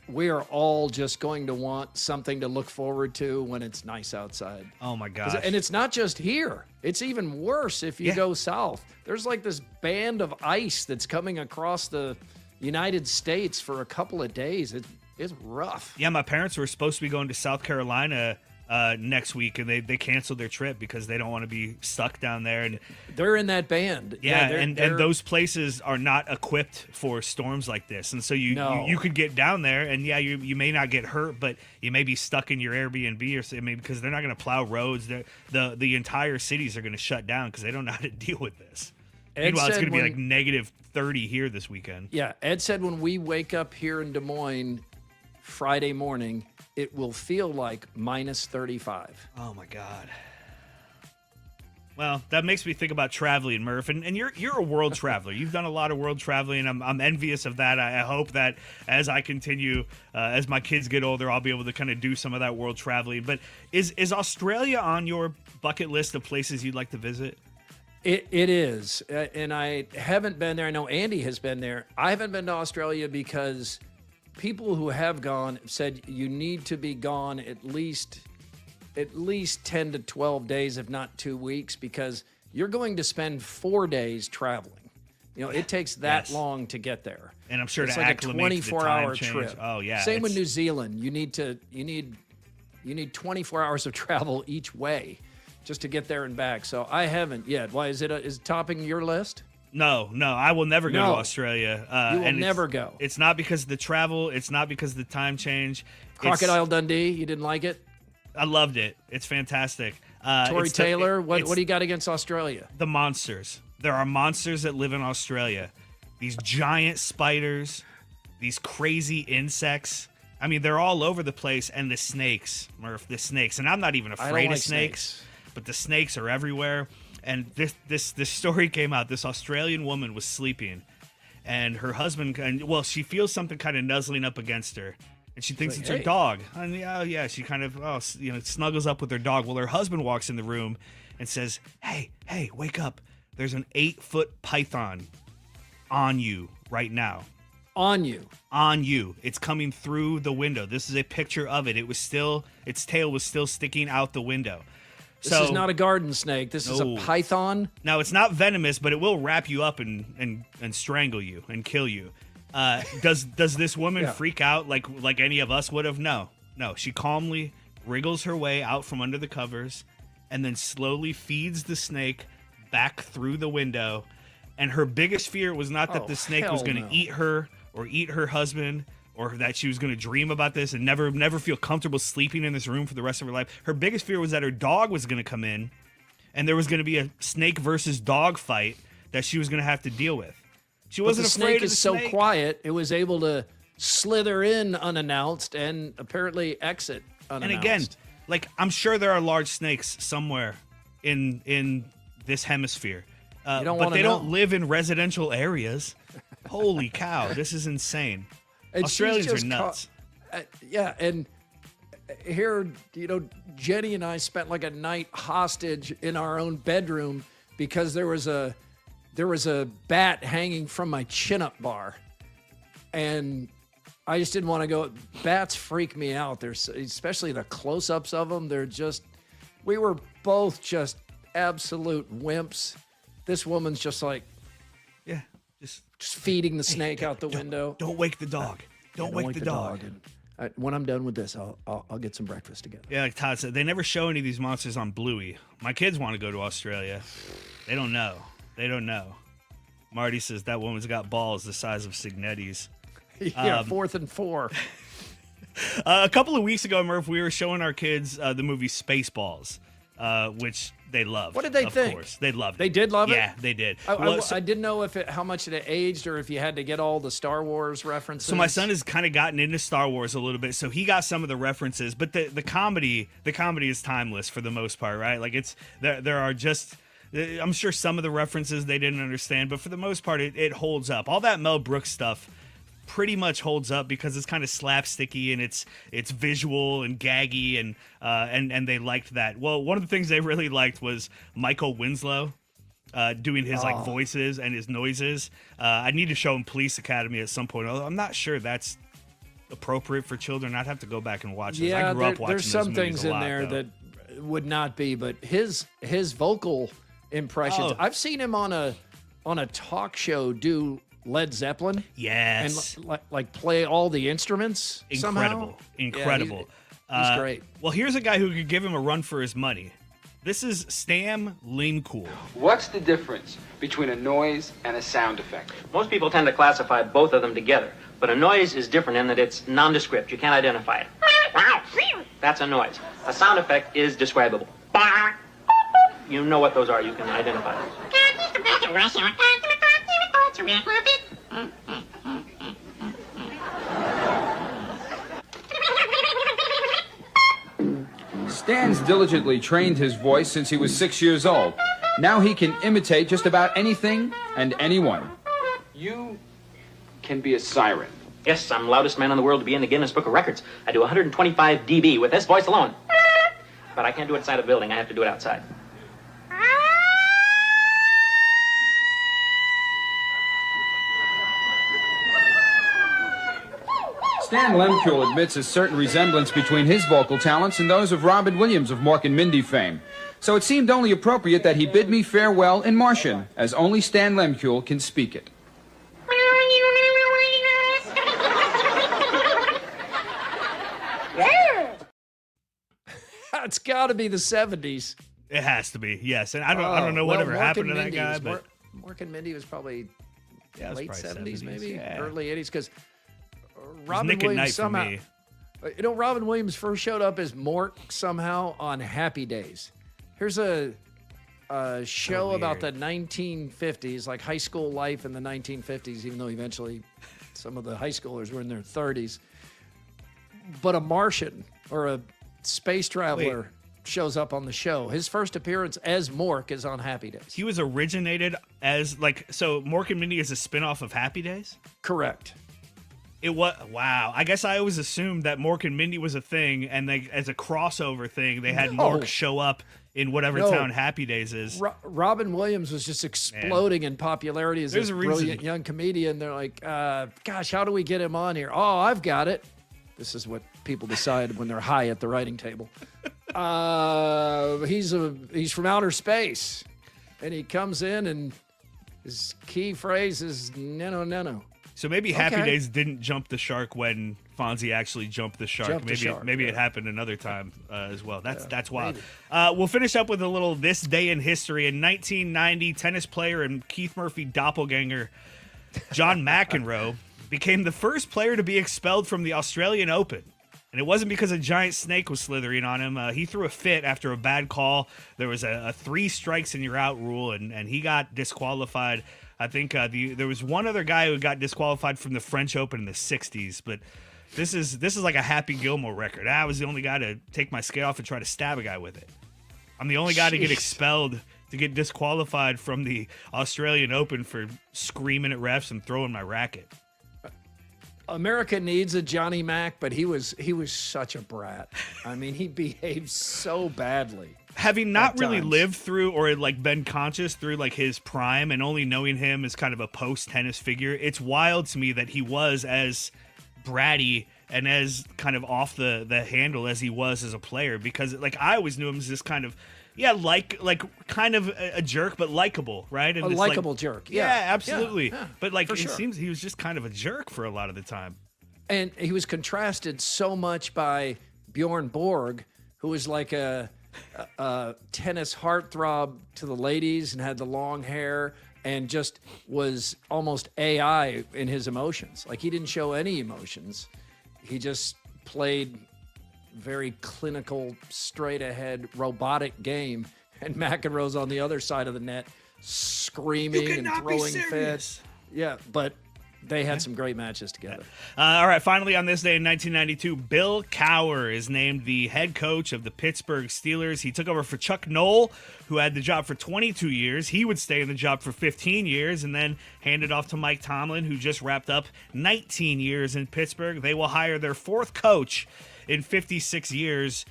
we are all just going to want something to look forward to when it's nice outside. Oh my gosh. And it's not just here. It's even worse if you go south. There's like this band of ice that's coming across the United States for a couple of days. It's rough. Yeah, my parents were supposed to be going to South Carolina next week, and they canceled their trip because they don't want to be stuck down there. And they're in that band. Yeah, and those places are not equipped for storms like this, and so you could get down there, and you may not get hurt, but you may be stuck in your Airbnb or something because they're not going to plow roads. The entire cities are going to shut down because they don't know how to deal with this. Meanwhile, it's going to be like negative 30 here this weekend. Yeah, Ed said when we wake up here in Des Moines Friday morning, it will feel like minus 35. Oh my God. Well, that makes me think about traveling, Murph, and you're a world traveler. You've done a lot of world traveling. I'm envious of that. I hope that as I continue, as my kids get older, I'll be able to kind of do some of that world traveling. But is Australia on your bucket list of places you'd like to visit? It is, and I haven't been there. I know Andy has been there. I haven't been to Australia because people who have gone said you need to be gone at least 10 to 12 days, if not 2 weeks, because you're going to spend 4 days traveling. You know, it takes that long to get there. And I'm sure it's to like acclimate a to the time 24-hour change. trip. Oh yeah. Same with New Zealand. You need 24 hours of travel each way just to get there and back. So I haven't yet. Why is it topping your list? No, I will never go to Australia. You will never go. It's not because of the travel. It's not because of the time change. Crocodile Dundee, you didn't like it? I loved it. It's fantastic. Tory Taylor, what do you got against Australia? The monsters. There are monsters that live in Australia. These giant spiders, these crazy insects. I mean, they're all over the place. And the snakes, Murph, the snakes. And I'm not even afraid of snakes, but the snakes are everywhere. And this story came out. This Australian woman was sleeping, and her husband, she feels something kind of nuzzling up against her, and she thinks it's her dog. And she kind of snuggles up with her dog. Well, her husband walks in the room and says, "Hey, wake up! There's an 8-foot python on you right now. On you. It's coming through the window. This is a picture of it. Its tail was still sticking out the window." This is not a garden snake. This is a python. Now, it's not venomous, but it will wrap you up and strangle you and kill you. Does this woman freak out like any of us would have? No. She calmly wriggles her way out from under the covers and then slowly feeds the snake back through the window. And her biggest fear was not that the snake was going to eat her or eat her husband, or that she was going to dream about this and never feel comfortable sleeping in this room for the rest of her life. Her biggest fear was that her dog was going to come in, and there was going to be a snake versus dog fight that she was going to have to deal with. She wasn't afraid of the snake. The snake is so quiet, it was able to slither in unannounced and apparently exit unannounced. And again, I'm sure there are large snakes somewhere in this hemisphere, but they don't live in residential areas. Holy cow, this is insane. And Australians are nuts. And here, Jenny and I spent like a night hostage in our own bedroom because there was a bat hanging from my chin-up bar, and I just didn't want to go. Bats freak me out. There's especially the close-ups of them. We were both just absolute wimps. This woman's just like, just feeding the snake out the window. Don't wake the dog. Don't wake the dog. And when I'm done with this, I'll get some breakfast together. Yeah, like Todd said, they never show any of these monsters on Bluey. My kids want to go to Australia. They don't know. Marty says that woman's got balls the size of Signetti's. Yeah, 4th and 4. A couple of weeks ago, Murph, we were showing our kids the movie Spaceballs, which they loved. What did they think? Of course, they loved it. They did love it? Yeah, they did. I didn't know how much it aged or if you had to get all the Star Wars references. So my son has kind of gotten into Star Wars a little bit, so he got some of the references, but the comedy is timeless for the most part, right? Like there are just, I'm sure some of the references they didn't understand, but for the most part it holds up. All that Mel Brooks stuff pretty much holds up because it's kind of slapsticky and it's visual and gaggy and they liked that. Well, one of the things they really liked was Michael Winslow doing his like voices and his noises. I need to show him Police Academy at some point. Although I'm not sure that's appropriate for children. I'd have to go back and watch this. Yeah, I grew up watching there's some those movies things a in lot, there though. that would not be, but his vocal impressions. I've seen him on a talk show do Led Zeppelin. Yes. And like play all the instruments Incredible. somehow. Incredible. Yeah, he's great. Well, here's a guy who could give him a run for his money. This is Stan Limcool. What's the difference between a noise and a sound effect? Most people tend to classify both of them together, but a noise is different in that it's nondescript. You can't identify it. That's a noise. A sound effect is describable. You know what those are. You can identify them. Stan's diligently trained his voice since he was 6 years old. Now he can imitate just about anything and anyone. You can be a siren. Yes, I'm the loudest man in the world to be in the Guinness Book of Records. I do 125 dB with this voice alone. But I can't do it inside a building. I have to do it outside. Stan Lemkuhl admits a certain resemblance between his vocal talents and those of Robin Williams of Mork and Mindy fame. So it seemed only appropriate that he bid me farewell in Martian, as only Stan Lemkuhl can speak it. It's got to be the 70s. It has to be, yes. And I don't know whatever happened to that guy, but Mork and Mindy was probably late 70s, maybe yeah. early 80s, because Robin Robin Williams somehow. Me. Robin Williams first showed up as Mork somehow on Happy Days. Here's a show about the 1950s, like high school life in the 1950s, even though eventually some of the high schoolers were in their 30s. But a Martian or a space traveler shows up on the show. His first appearance as Mork is on Happy Days. He was originated as so Mork and Mindy is a spinoff of Happy Days? Correct. It was wow. I guess I always assumed that Mork and Mindy was a thing, and they, as a crossover thing, they had Mork show up in whatever town Happy Days is. Robin Williams was just exploding in popularity as There's a a reason. brilliant young comedian. They're like, gosh, how do we get him on here? Oh, I've got it. This is what people decide when they're high at the writing table. He's from outer space, and he comes in, and his key phrase is "neno." So maybe Happy Days didn't jump the shark when Fonzie actually jumped the shark. Maybe it happened another time as well. That's wild. We'll finish up with a little this day in history. In 1990, tennis player and Keith Murphy doppelganger John McEnroe became the first player to be expelled from the Australian Open. And it wasn't because a giant snake was slithering on him. He threw a fit after a bad call. There was a 3 strikes and you're out rule, and he got disqualified. I think there was one other guy who got disqualified from the French Open in the 60s, but this is like a Happy Gilmore record. I was the only guy to take my skate off and try to stab a guy with it. I'm the only guy to get expelled, to get disqualified from the Australian Open for screaming at refs and throwing my racket. America needs a Johnny Mac, but he was such a brat. I mean, he behaved so badly. Having not really lived through or like been conscious through like his prime and only knowing him as kind of a post-tennis figure, it's wild to me that he was as bratty and as kind of off the handle as he was as a player, because like I always knew him as this kind of kind of a jerk, but likable, right? And a likable jerk. Yeah, absolutely. Yeah, but like it sure. seems he was just kind of a jerk for a lot of the time. And he was contrasted so much by Bjorn Borg, who was like a tennis heartthrob to the ladies and had the long hair and just was almost AI in his emotions. Like he didn't show any emotions. He just played very clinical, straight ahead, robotic game. and McEnroe's on the other side of the net, screaming and throwing fits. Yeah, but they had some great matches together. All right, finally on this day in 1992, Bill Cowher is named the head coach of the Pittsburgh Steelers. He took over for Chuck Noll, who had the job for 22 years. He would stay in the job for 15 years and then hand it off to Mike Tomlin, who just wrapped up 19 years in Pittsburgh. They will hire their fourth coach in 56 years,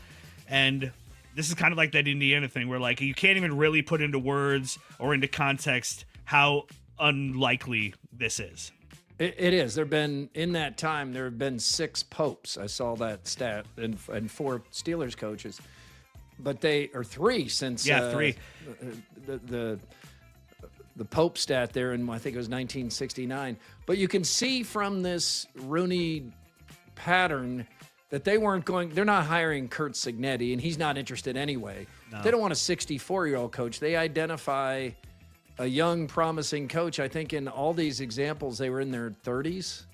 and this is kind of like that Indiana thing where, like, you can't even really put into words or into context how unlikely this is. It is. There have been, in that time, there have been 6 popes. I saw that stat, and 4 Steelers coaches. But they are 3 since 3. The Pope stat there in, I think it was 1969. But you can see from this Rooney pattern that they're not hiring Kurt Signetti, and he's not interested anyway. No. They don't want a 64-year-old coach. They identify a young, promising coach. I think in all these examples, they were in their 30s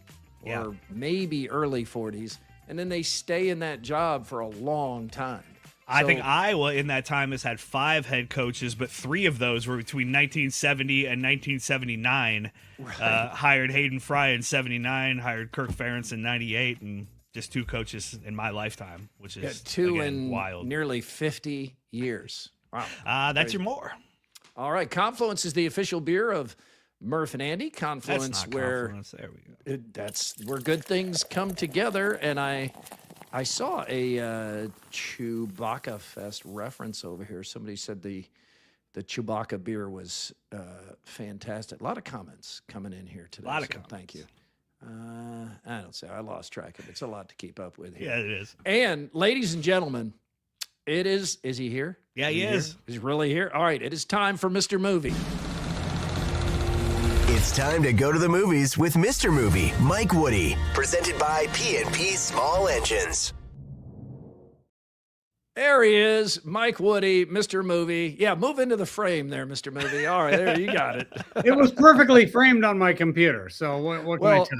or maybe early 40s, and then they stay in that job for a long time. I think Iowa in that time has had 5 head coaches, but 3 of those were between 1970 and 1979. Right. Hired Hayden Fry in 79, hired Kirk Ferentz in 98, and just 2 coaches in my lifetime, which is 2 again, in wild. Nearly 50 years. Wow. That's your more. All right, Confluence is the official beer of Murph and Andy. Confluence, that's not where Confluence. There we go. That's where good things come together. And I saw a Chewbacca Fest reference over here. Somebody said the Chewbacca beer was fantastic. A lot of comments coming in here today. A lot of comments. Thank you. I don't say I lost track of it. It's a lot to keep up with here. Yeah, it is. And ladies and gentlemen, it is he here? Yeah, he is. He's really here? All right, it is time for Mr. Movie. It's time to go to the movies with Mr. Movie, Mike Woody, presented by P&P Small Engines. There he is, Mike Woody, Mr. Movie. Yeah, move into the frame there, Mr. Movie. All right, there you got it. It was perfectly framed on my computer, so what can I tell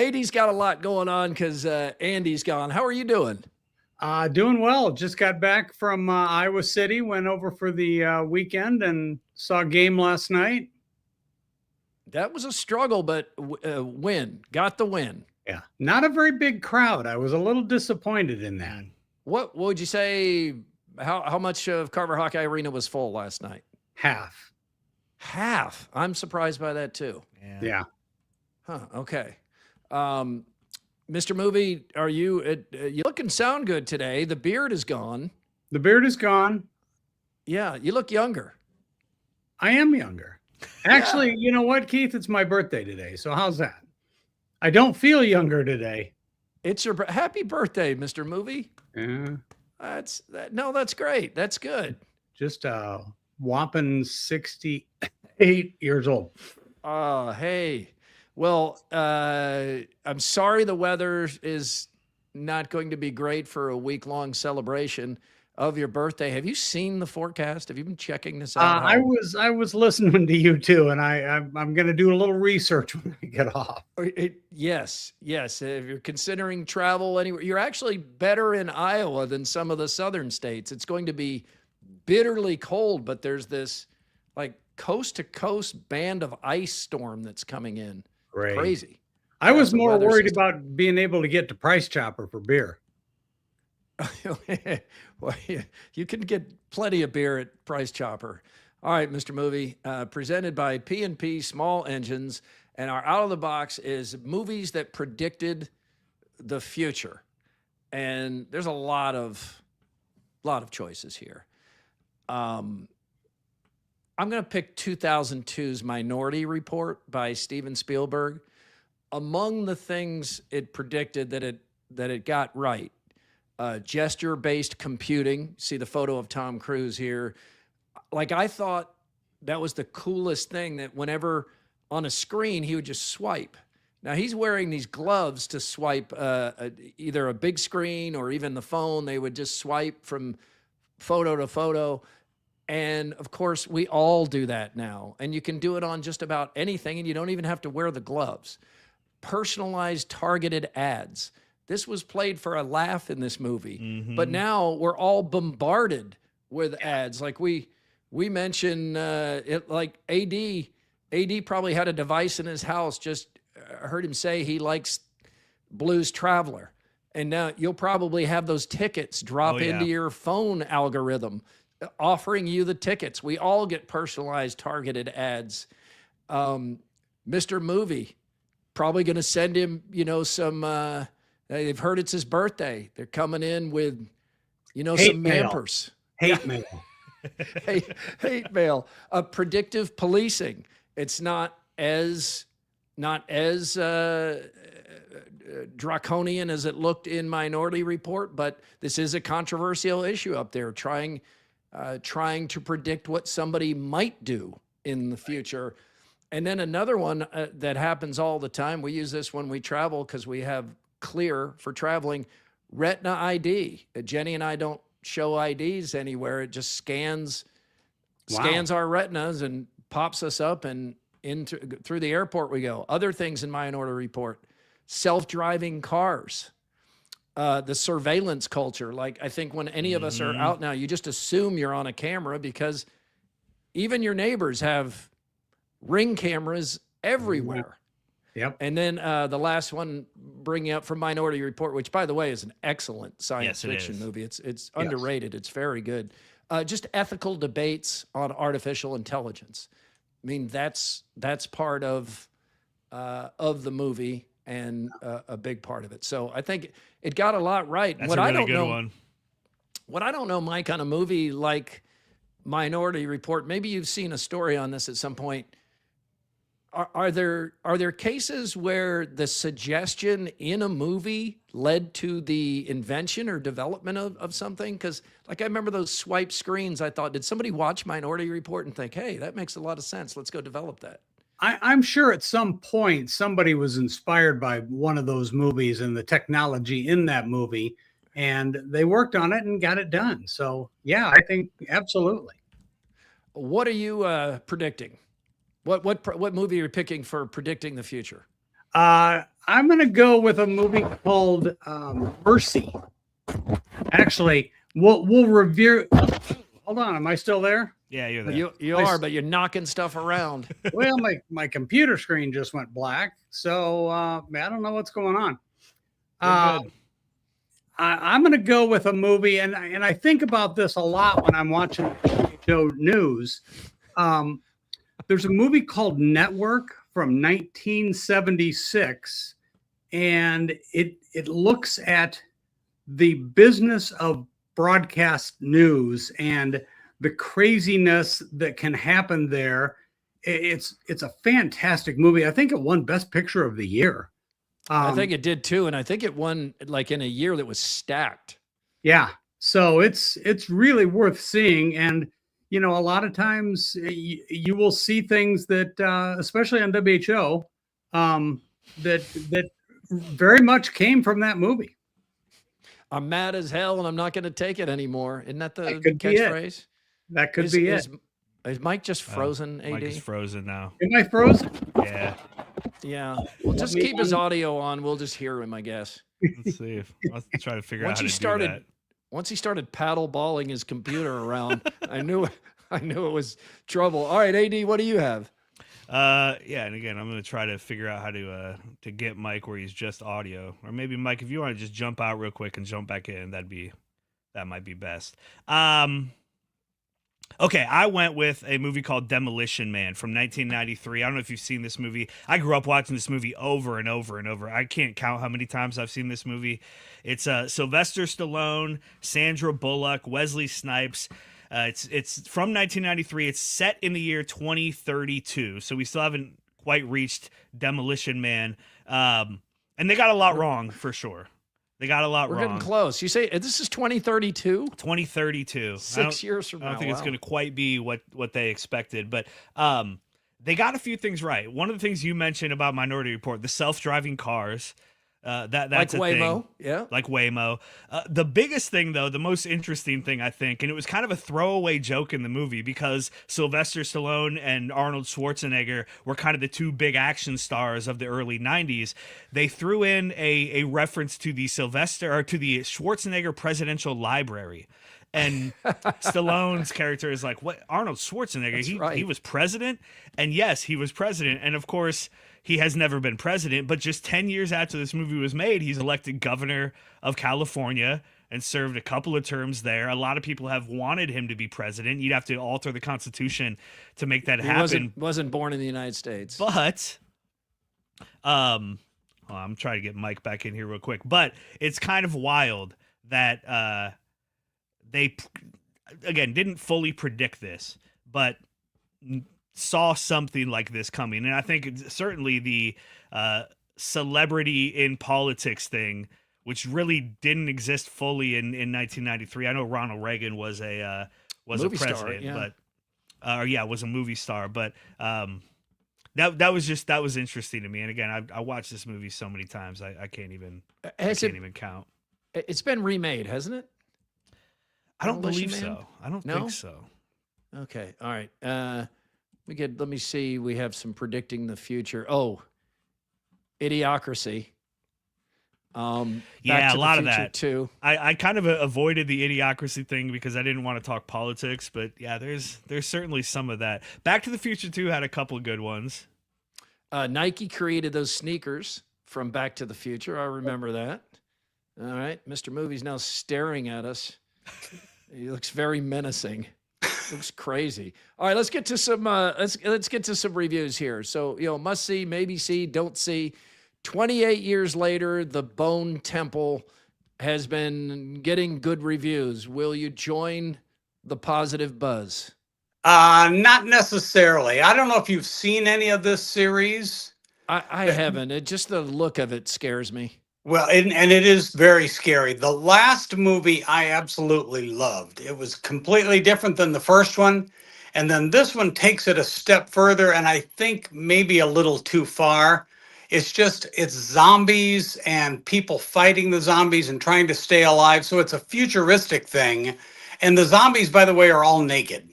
you? AD's got a lot going on because Andy's gone. How are you doing? Doing well. Just got back from Iowa City, went over for the weekend and saw a game last night. That was a struggle, but got the win. Yeah, not a very big crowd. I was a little disappointed in that. What would you say, how much of Carver Hawkeye Arena was full last night? Half. Half? I'm surprised by that too. Yeah. Huh, okay. Mr. Movie, are you look and sound good today. The beard is gone. The beard is gone. Yeah, you look younger. I am younger. Actually, you know what, Keith? It's my birthday today, so how's that? I don't feel younger today. It's your happy birthday, Mr. Movie. Yeah. That's great. That's good. Just a whopping 68 years old. Oh, hey. Well, I'm sorry the weather is not going to be great for a week-long celebration of your birthday. Have you seen the forecast? Have you been checking this out? I was listening to you too, and I'm going to do a little research when I get off. Yes. If you're considering travel anywhere, you're actually better in Iowa than some of the southern states. It's going to be bitterly cold, but there's this like coast-to-coast band of ice storm that's coming in. Great. Crazy. I was more worried about being able to get to Price Chopper for beer. Well, you can get plenty of beer at Price Chopper. All right, Mr. Movie, presented by P&P Small Engines, and our out of the box is movies that predicted the future. And there's a lot of choices here. I'm going to pick 2002's Minority Report by Steven Spielberg. Among the things it predicted that it got right, gesture-based computing. See the photo of Tom Cruise here. Like, I thought that was the coolest thing, that whenever on a screen, he would just swipe. Now, he's wearing these gloves to swipe either a big screen or even the phone. They would just swipe from photo to photo. And, of course, we all do that now. And you can do it on just about anything, and you don't even have to wear the gloves. Personalized, targeted ads. This was played for a laugh in this movie. Mm-hmm. But now we're all bombarded with ads. Like we mentioned it, like AD probably had a device in his house. Just heard him say he likes Blues Traveler. And now you'll probably have those tickets drop into your phone algorithm offering you the tickets. We all get personalized, targeted ads. Mr. Movie, probably going to send him, some, they've heard it's his birthday. They're coming in with, some Mampers. Hate mail. hate mail. Predictive policing. It's not as draconian as it looked in Minority Report, but this is a controversial issue up there, trying to predict what somebody might do in the future. And then another one that happens all the time, we use this when we travel because we have Clear for traveling, Retina ID. Jenny and I don't show IDs anywhere. It just scans our retinas and pops us up, and through the airport we go. Other things in Minority Report, self-driving cars, the surveillance culture. Like, I think when any of us are out now, you just assume you're on a camera because even your neighbors have Ring cameras everywhere. Yep. And then the last one, bringing up from Minority Report, which, by the way, is an excellent science fiction movie. It's underrated. It's very good. Just ethical debates on artificial intelligence. I mean, that's part of the movie and a big part of it. So I think it got a lot right. That's a really good one. What I don't know, Mike, on a movie like Minority Report, maybe you've seen a story on this at some point. Are there cases where the suggestion in a movie led to the invention or development of something? Because, like, I remember those swipe screens. I thought, did somebody watch Minority Report and think, hey, that makes a lot of sense. Let's go develop that. I'm sure at some point somebody was inspired by one of those movies and the technology in that movie, and they worked on it and got it done. So, yeah, I think absolutely. What are you predicting? What movie are you picking for predicting the future? I'm going to go with a movie called Mercy. Actually, we'll review. Hold on, am I still there? Yeah, you're there. You are, but you're knocking stuff around. Well, my computer screen just went black, so I don't know what's going on. I'm going to go with a movie, and I think about this a lot when I'm watching show news. There's a movie called Network from 1976, and it looks at the business of broadcast news and the craziness that can happen there. It's a fantastic movie. I think it won Best Picture of the Year. I think it did too, and I think it won like in a year that was stacked. Yeah, so it's really worth seeing. And a lot of times you will see things that, especially on WHO, that very much came from that movie. I'm mad as hell and I'm not going to take it anymore. Isn't that the catchphrase? That could be it. Is Mike just frozen, AD? Mike is frozen now. Am I frozen? Yeah. Yeah. Well, just keep his audio on. We'll just hear him, I guess. Let's see. I'll try to figure out how to do that. Once he started paddle balling his computer around, I knew it was trouble. All right, AD, what do you have? Yeah, and again, I'm going to try to figure out how to get Mike where he's just audio, or maybe Mike, if you want to just jump out real quick and jump back in, that might be best. Okay, I went with a movie called Demolition Man from 1993. I don't know if you've seen this movie. I grew up watching this movie over and over and over. I can't count how many times I've seen this movie. It's Sylvester Stallone, Sandra Bullock, Wesley Snipes. It's from 1993. It's set in the year 2032, so we still haven't quite reached Demolition Man. And they got a lot wrong for sure. They got a lot wrong. We're getting close. You say this is 2032? 2032. 6 years from now. I don't think it's going to quite be what they expected, but they got a few things right. One of the things you mentioned about Minority Report, the self-driving cars. That's like Waymo, thing. yeah. Like Waymo. The biggest thing, though, the most interesting thing, I think, and it was kind of a throwaway joke in the movie because Sylvester Stallone and Arnold Schwarzenegger were kind of the two big action stars of the early 90s. They threw in a reference to the Schwarzenegger Presidential Library. And Stallone's character is like, what? Arnold Schwarzenegger, he was president? And yes, he was president. And of course, he has never been president, but just 10 years after this movie was made, he's elected governor of California and served a couple of terms there. A lot of people have wanted him to be president. You'd have to alter the Constitution to make that happen. Wasn't born in the United States. But, I'm trying to get Mike back in here real quick. But it's kind of wild that they, again, didn't fully predict this, but saw something like this coming. And I think certainly the celebrity in politics thing, which really didn't exist fully in 1993. I know Ronald Reagan was a president, was a movie star, but that was interesting to me. And again, I watched this movie so many times I can't even count. It's been remade, hasn't it? I don't believe so. I don't think so. Okay, all right. Let me see. We have some predicting the future. Oh, Idiocracy. Yeah, a lot of that too. I kind of avoided the Idiocracy thing because I didn't want to talk politics, but yeah, there's certainly some of that. Back to the Future 2 had a couple of good ones. Nike created those sneakers from Back to the Future. I remember that. All right, Mr. Movie's now staring at us. He looks very menacing. Looks crazy. All right, let's get to some let's get to some reviews here. So, must see, maybe see, don't see. 28 years later, The Bone Temple has been getting good reviews. Will you join the positive buzz? Not necessarily. I don't know if you've seen any of this series. I haven't. Just the look of it scares me. Well, and it is very scary. The last movie I absolutely loved. It was completely different than the first one. And then this one takes it a step further, and I think maybe a little too far. It's zombies and people fighting the zombies and trying to stay alive. So it's a futuristic thing. And the zombies, by the way, are all naked.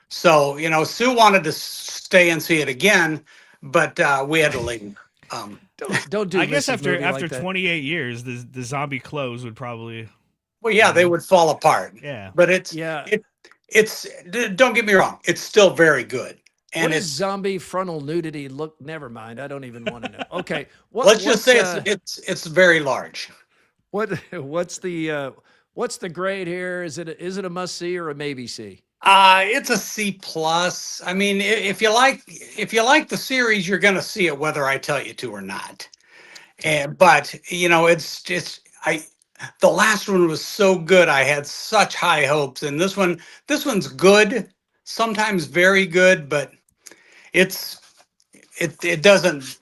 So, Sue wanted to stay and see it again, but we had to leave. Don't do. I guess after 28 years, the zombie clothes would probably. Well, yeah, they would fall apart. Yeah, but it's don't get me wrong, it's still very good. And what does zombie frontal nudity look? Never mind. I don't even want to know. Okay, let's just say it's very large. What's the grade here? Is it a must see or a maybe see? It's a C+. I mean, if you like the series, you're going to see it whether I tell you to or not. But it's just the last one was so good. I had such high hopes, and this one's good, sometimes very good, but it doesn't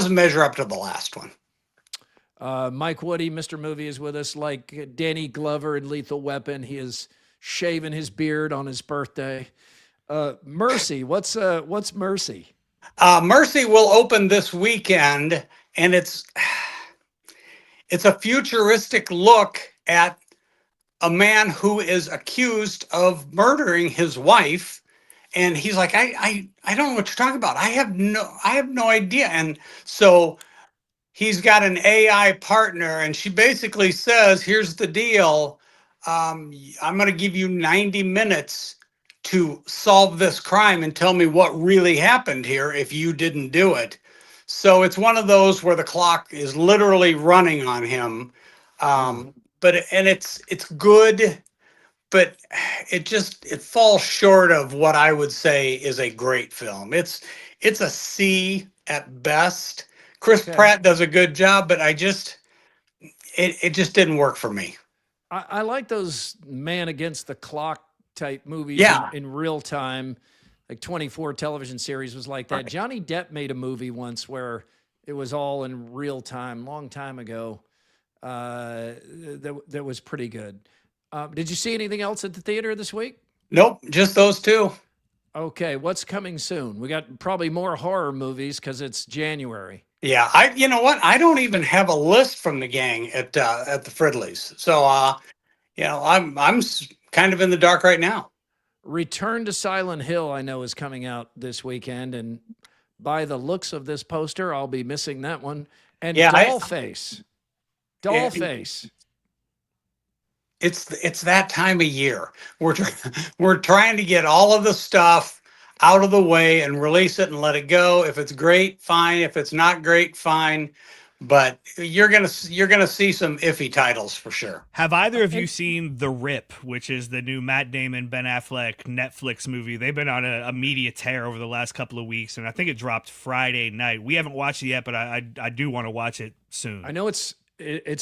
measure up to the last one. Mike Woody, Mr. Movie, is with us. Like Danny Glover in Lethal Weapon, he is shaving his beard on his birthday. Mercy, what's Mercy? Mercy will open this weekend, and it's a futuristic look at a man who is accused of murdering his wife, and he's like, I don't know what you're talking about. I have no idea. And so he's got an AI partner, and she basically says, here's the deal. I'm going to give you 90 minutes to solve this crime and tell me what really happened here if you didn't do it. So it's one of those where the clock is literally running on him. But it's good, but it falls short of what I would say is a great film. It's a C at best. Chris Pratt does a good job, but it just didn't work for me. I like those man against the clock type movies in real time. Like 24 television series was like that. Right. Johnny Depp made a movie once where it was all in real time, long time ago. That was pretty good. Did you see anything else at the theater this week? Nope, just those two. Okay, what's coming soon? We got probably more horror movies because it's January. Yeah, you know what? I don't even have a list from the gang at the Fridleys. So, I'm kind of in the dark right now. Return to Silent Hill, I know, is coming out this weekend, and by the looks of this poster, I'll be missing that one. And Dollface. Dollface. it's that time of year. We're trying to get all of the stuff out of the way and release it and let it go. If it's great, fine. If it's not great, fine. But you're gonna see some iffy titles for sure. Have either of you seen The Rip, which is the new Matt Damon, Ben Affleck Netflix movie? They've been on a media tear over the last couple of weeks, and I think it dropped Friday night. We haven't watched it yet, but I do want to watch it soon. I know it's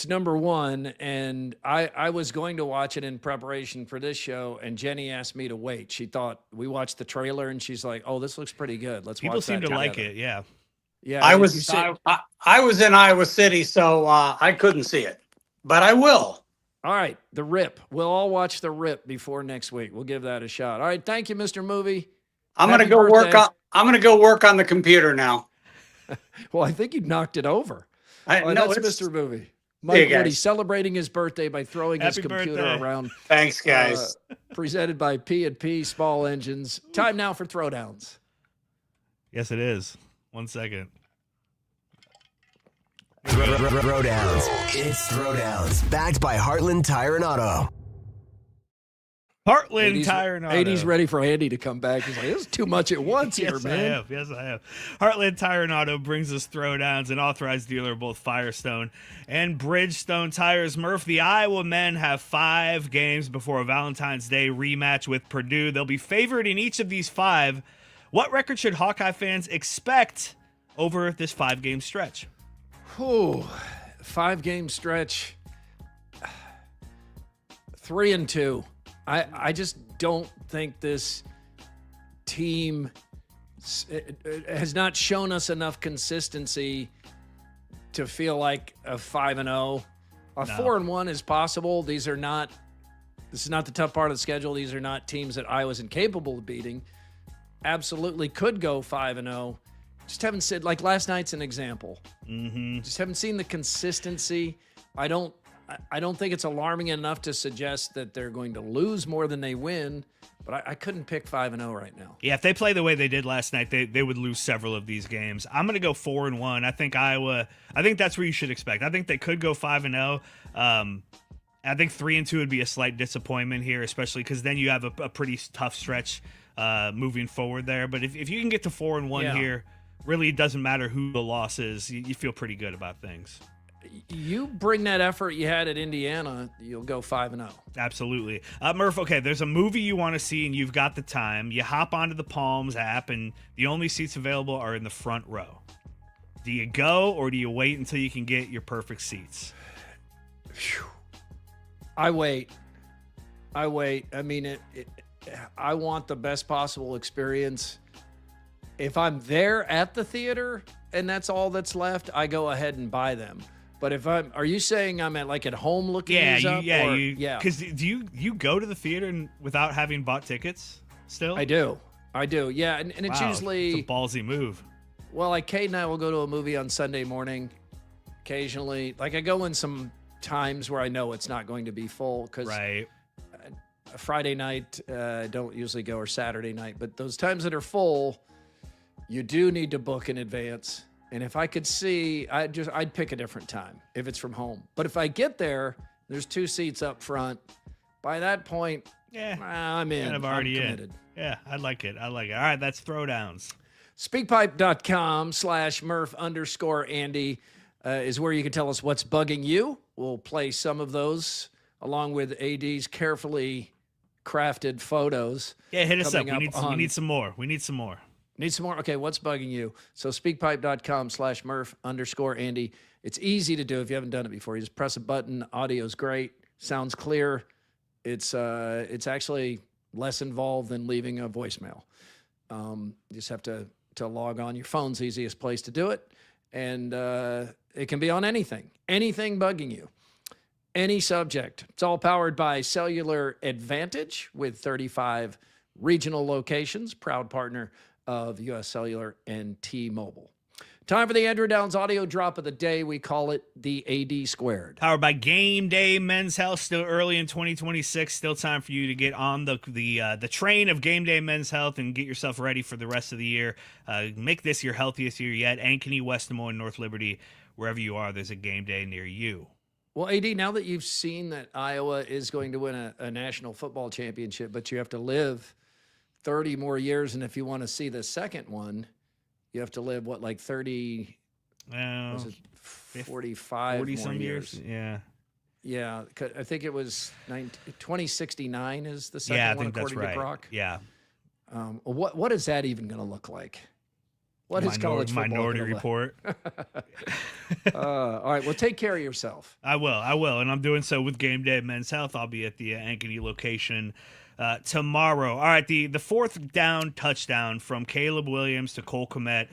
number one, and I was going to watch it in preparation for this show, and Jenny asked me to wait. She thought we watched the trailer, and she's like, "Oh, this looks pretty good. Let's People watch seem that to like together." it, yeah. Yeah, I was in Iowa City, so I couldn't see it, but I will. All right, The Rip. We'll all watch The Rip before next week. We'll give that a shot. All right, thank you, Mr. Movie. I'm gonna go work on the computer now. Well, I think you knocked it over. No, that's it's- Mr. Movie. See Mike you Woody guys. celebrating his birthday by throwing his Happy computer birthday. around. Thanks, guys. Presented by P&P Small Engines. Time now for throwdowns. Yes, it is. 1 second. Throwdowns. It's Throwdowns. Backed by Heartland Tire and Auto. Heartland Tire and Auto. 80's ready for Andy to come back. He's like, this is too much at once here, Yes, man. Yes, I have. Heartland Tire and Auto brings us throwdowns, an authorized dealer of both Firestone and Bridgestone tires. Murph, the Iowa men have 5 games before a Valentine's Day rematch with Purdue. They'll be favored in each of these 5. What record should Hawkeye fans expect over this 5-game stretch? 5-game stretch. 3-2. I just don't think this team has not shown us enough consistency to feel like a 5-0. A 4-1 is possible. This is not the tough part of the schedule. These are not teams that Iowa's incapable of beating. Absolutely could go 5-0. Just haven't said, like last night's an example. Mm-hmm. Just haven't seen the consistency. I don't think it's alarming enough to suggest that they're going to lose more than they win, but I couldn't pick 5-0 right now. Yeah, if they play the way they did last night, they would lose several of these games. I'm going to go 4-1. I think that's where you should expect. I think they could go 5-0. I think 3-2 would be a slight disappointment here, especially because then you have a pretty tough stretch moving forward there. But if you can get to 4-1 here, really it doesn't matter who the loss is. You feel pretty good about things. You bring that effort you had at Indiana, you'll go 5-0. Absolutely. Murph, okay, there's a movie you want to see and you've got the time. You hop onto the Palms app and the only seats available are in the front row. Do you go or do you wait until you can get your perfect seats? I wait. I mean, I want the best possible experience. If I'm there at the theater and that's all that's left, I go ahead and buy them. But are you saying I'm at home looking these up? Yeah. Because do you go to the theater without having bought tickets still? I do. Yeah, and it's usually it's a ballsy move. Well, like Kate and I will go to a movie on Sunday morning, occasionally. Like I go in some times where I know it's not going to be full because Friday night don't usually go or Saturday night, but those times that are full, you do need to book in advance. And if I could see, I'd pick a different time if it's from home. But if I get there, there's 2 seats up front. By that point, I'm in. Kind of already I'm committed. Yeah, I like it. All right, that's throwdowns. Speakpipe.com/Murph_Andy is where you can tell us what's bugging you. We'll play some of those along with AD's carefully crafted photos. Yeah, hit us up. We need some more. Need some more? Okay, what's bugging you? So speakpipe.com/Murph_Andy. It's easy to do if you haven't done it before. You just press a button. Audio's great. Sounds clear. It's actually less involved than leaving a voicemail. You just have to log on. Your phone's the easiest place to do it. And it can be on anything bugging you. Any subject. It's all powered by Cellular Advantage with 35 regional locations. Proud partner of U.S. Cellular and T-Mobile. Time for the Andrew Downs audio drop of the day. We call it the AD Squared. Powered by Game Day Men's Health. Still early in 2026. Still time for you to get on the train of Game Day Men's Health and get yourself ready for the rest of the year. Make this your healthiest year yet. Ankeny, West Des Moines, North Liberty, wherever you are, there's a Game Day near you. Well, AD, now that you've seen that Iowa is going to win a national football championship, but you have to live 30 more years, and if you want to see the second one, you have to live, what, like 30, was it 45 40 more some years? Yeah. Yeah, I think it was 2069 is the second Yeah, I one, think that's according to right. Brock. Yeah. What is that even going to look like? What is college football Minority gonna Report. All right, well, take care of yourself. I will, and I'm doing so with Game Day at Men's Health. I'll be at the Ankeny location tomorrow. All right, the fourth down touchdown from Caleb Williams to Cole Kmet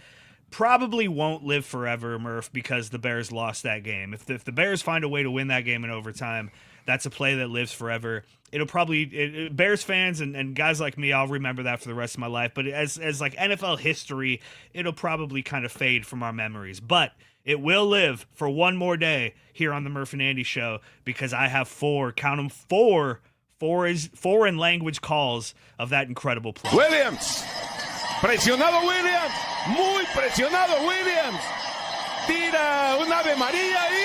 probably won't live forever, Murph, because the Bears lost that game. If the Bears find a way to win that game in overtime, that's a play that lives forever. It'll probably Bears fans and guys like me, I'll remember that for the rest of my life. But as like NFL history, it'll probably kind of fade from our memories. But it will live for one more day here on the Murph and Andy Show, because I have four foreign language calls of that incredible play. Williams, presionado Williams, muy presionado Williams, tira un Ave María y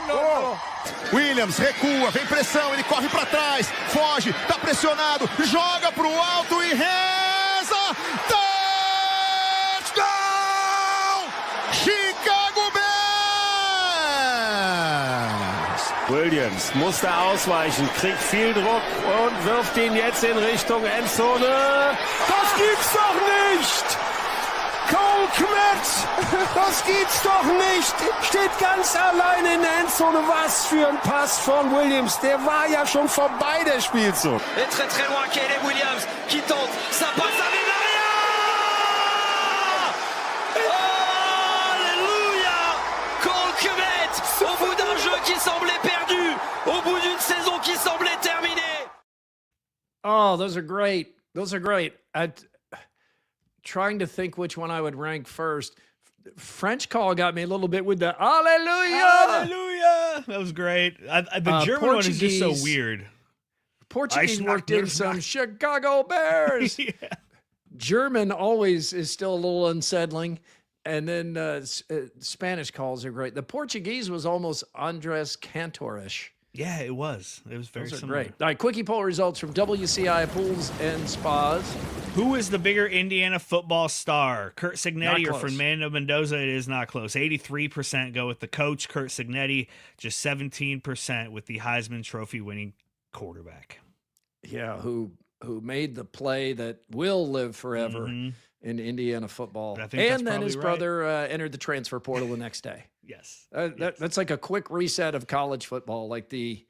No. Williams recua, vem pressão, ele corre para trás, foge, tá pressionado, joga pro alto e reza. Touchdown! Chicago Bears! Williams musste ausweichen, kriegt viel Druck und wirft ihn jetzt in Richtung Endzone. Das gibt's doch nicht! Cole Kmet, das gibt's doch nicht! Steht ganz alleine in der Endzone. Was für ein Pass von Williams. Der war ja schon vorbei, der Spielzug. Et très très loin, Caleb Williams qui tente, ça passe à Maria! Alléluia! Cole Kmet, au bout d'un jeu qui semblait perdu, au bout d'une saison qui semblait terminée. Oh, those are great. Those are great. Trying to think which one I would rank first. French call got me a little bit with the Hallelujah. Hallelujah. That was great. The German one is just so weird. Portuguese worked in some Chicago Bears. Yeah. German always is still a little unsettling. And then Spanish calls are great. The Portuguese was almost Andres Cantor-ish. Yeah, it was. It was very Those are similar. great. All right, quickie poll results from WCI Pools and Spas. Who is the bigger Indiana football star, Curt Cignetti or Not close. Fernando Mendoza? It is not close. 83% go with the coach, Curt Cignetti, just 17% with the Heisman Trophy winning quarterback. Yeah, who made the play that will live forever in Indiana football. But I think that's And then probably his right. brother entered the transfer portal the next day. Yes. That's like a quick reset of college football, like the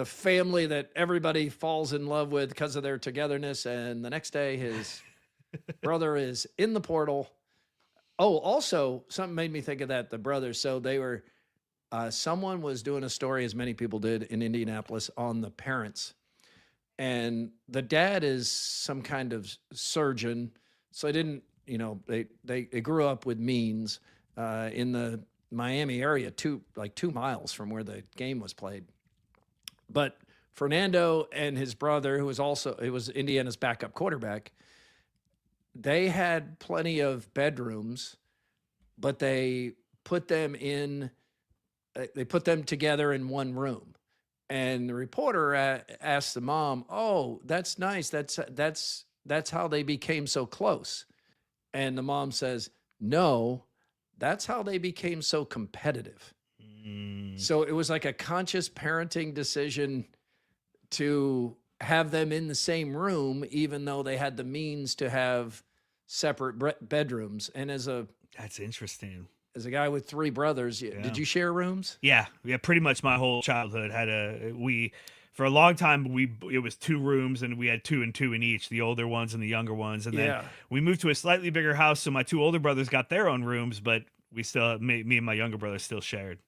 family that everybody falls in love with because of their togetherness, and the next day his brother is in the portal. Oh, also, something made me think of that, the brothers. So they were, someone was doing a story, as many people did in Indianapolis, on the parents. And the dad is some kind of surgeon. So they grew up with means in the Miami area, 2 miles from where the game was played. But Fernando and his brother, who was Indiana's backup quarterback, they had plenty of bedrooms, but they put them together in one room. And the reporter asked the mom, "Oh, that's nice. That's how they became so close." And the mom says, "No, that's how they became so competitive." So it was like a conscious parenting decision to have them in the same room, even though they had the means to have separate bedrooms. And That's interesting. As a guy with 3 brothers, did you share rooms? Yeah, pretty much my whole childhood had for a long time it was 2 rooms, and we had 2 and 2 in each, the older ones and the younger ones. And then we moved to a slightly bigger house, so my 2 older brothers got their own rooms, but we still, me and my younger brother still shared.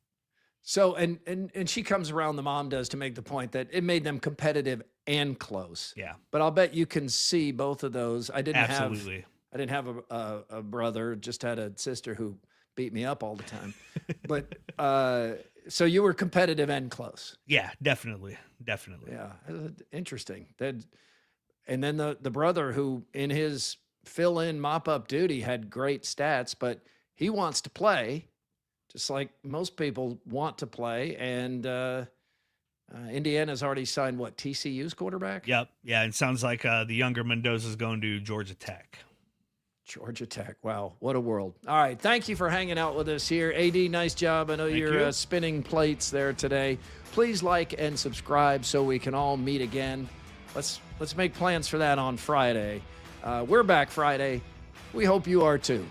So, and she comes around, the mom does, to make the point that it made them competitive and close. Yeah. But I'll bet you can see both of those. I didn't Absolutely. have a brother, just had a sister who beat me up all the time. But so you were competitive and close. Yeah, definitely. Yeah, interesting. And then the brother who in his fill in mop-up duty, had great stats, but he wants to play, just like most people want to play. And Indiana's already signed, what, TCU's quarterback? Yep. Yeah, it sounds like the younger Mendoza's going to Georgia Tech. Georgia Tech. Wow, what a world. All right, thank you for hanging out with us here. AD, nice job. I know you're spinning plates there today. Please like and subscribe so we can all meet again. Let's make plans for that on Friday. We're back Friday. We hope you are too.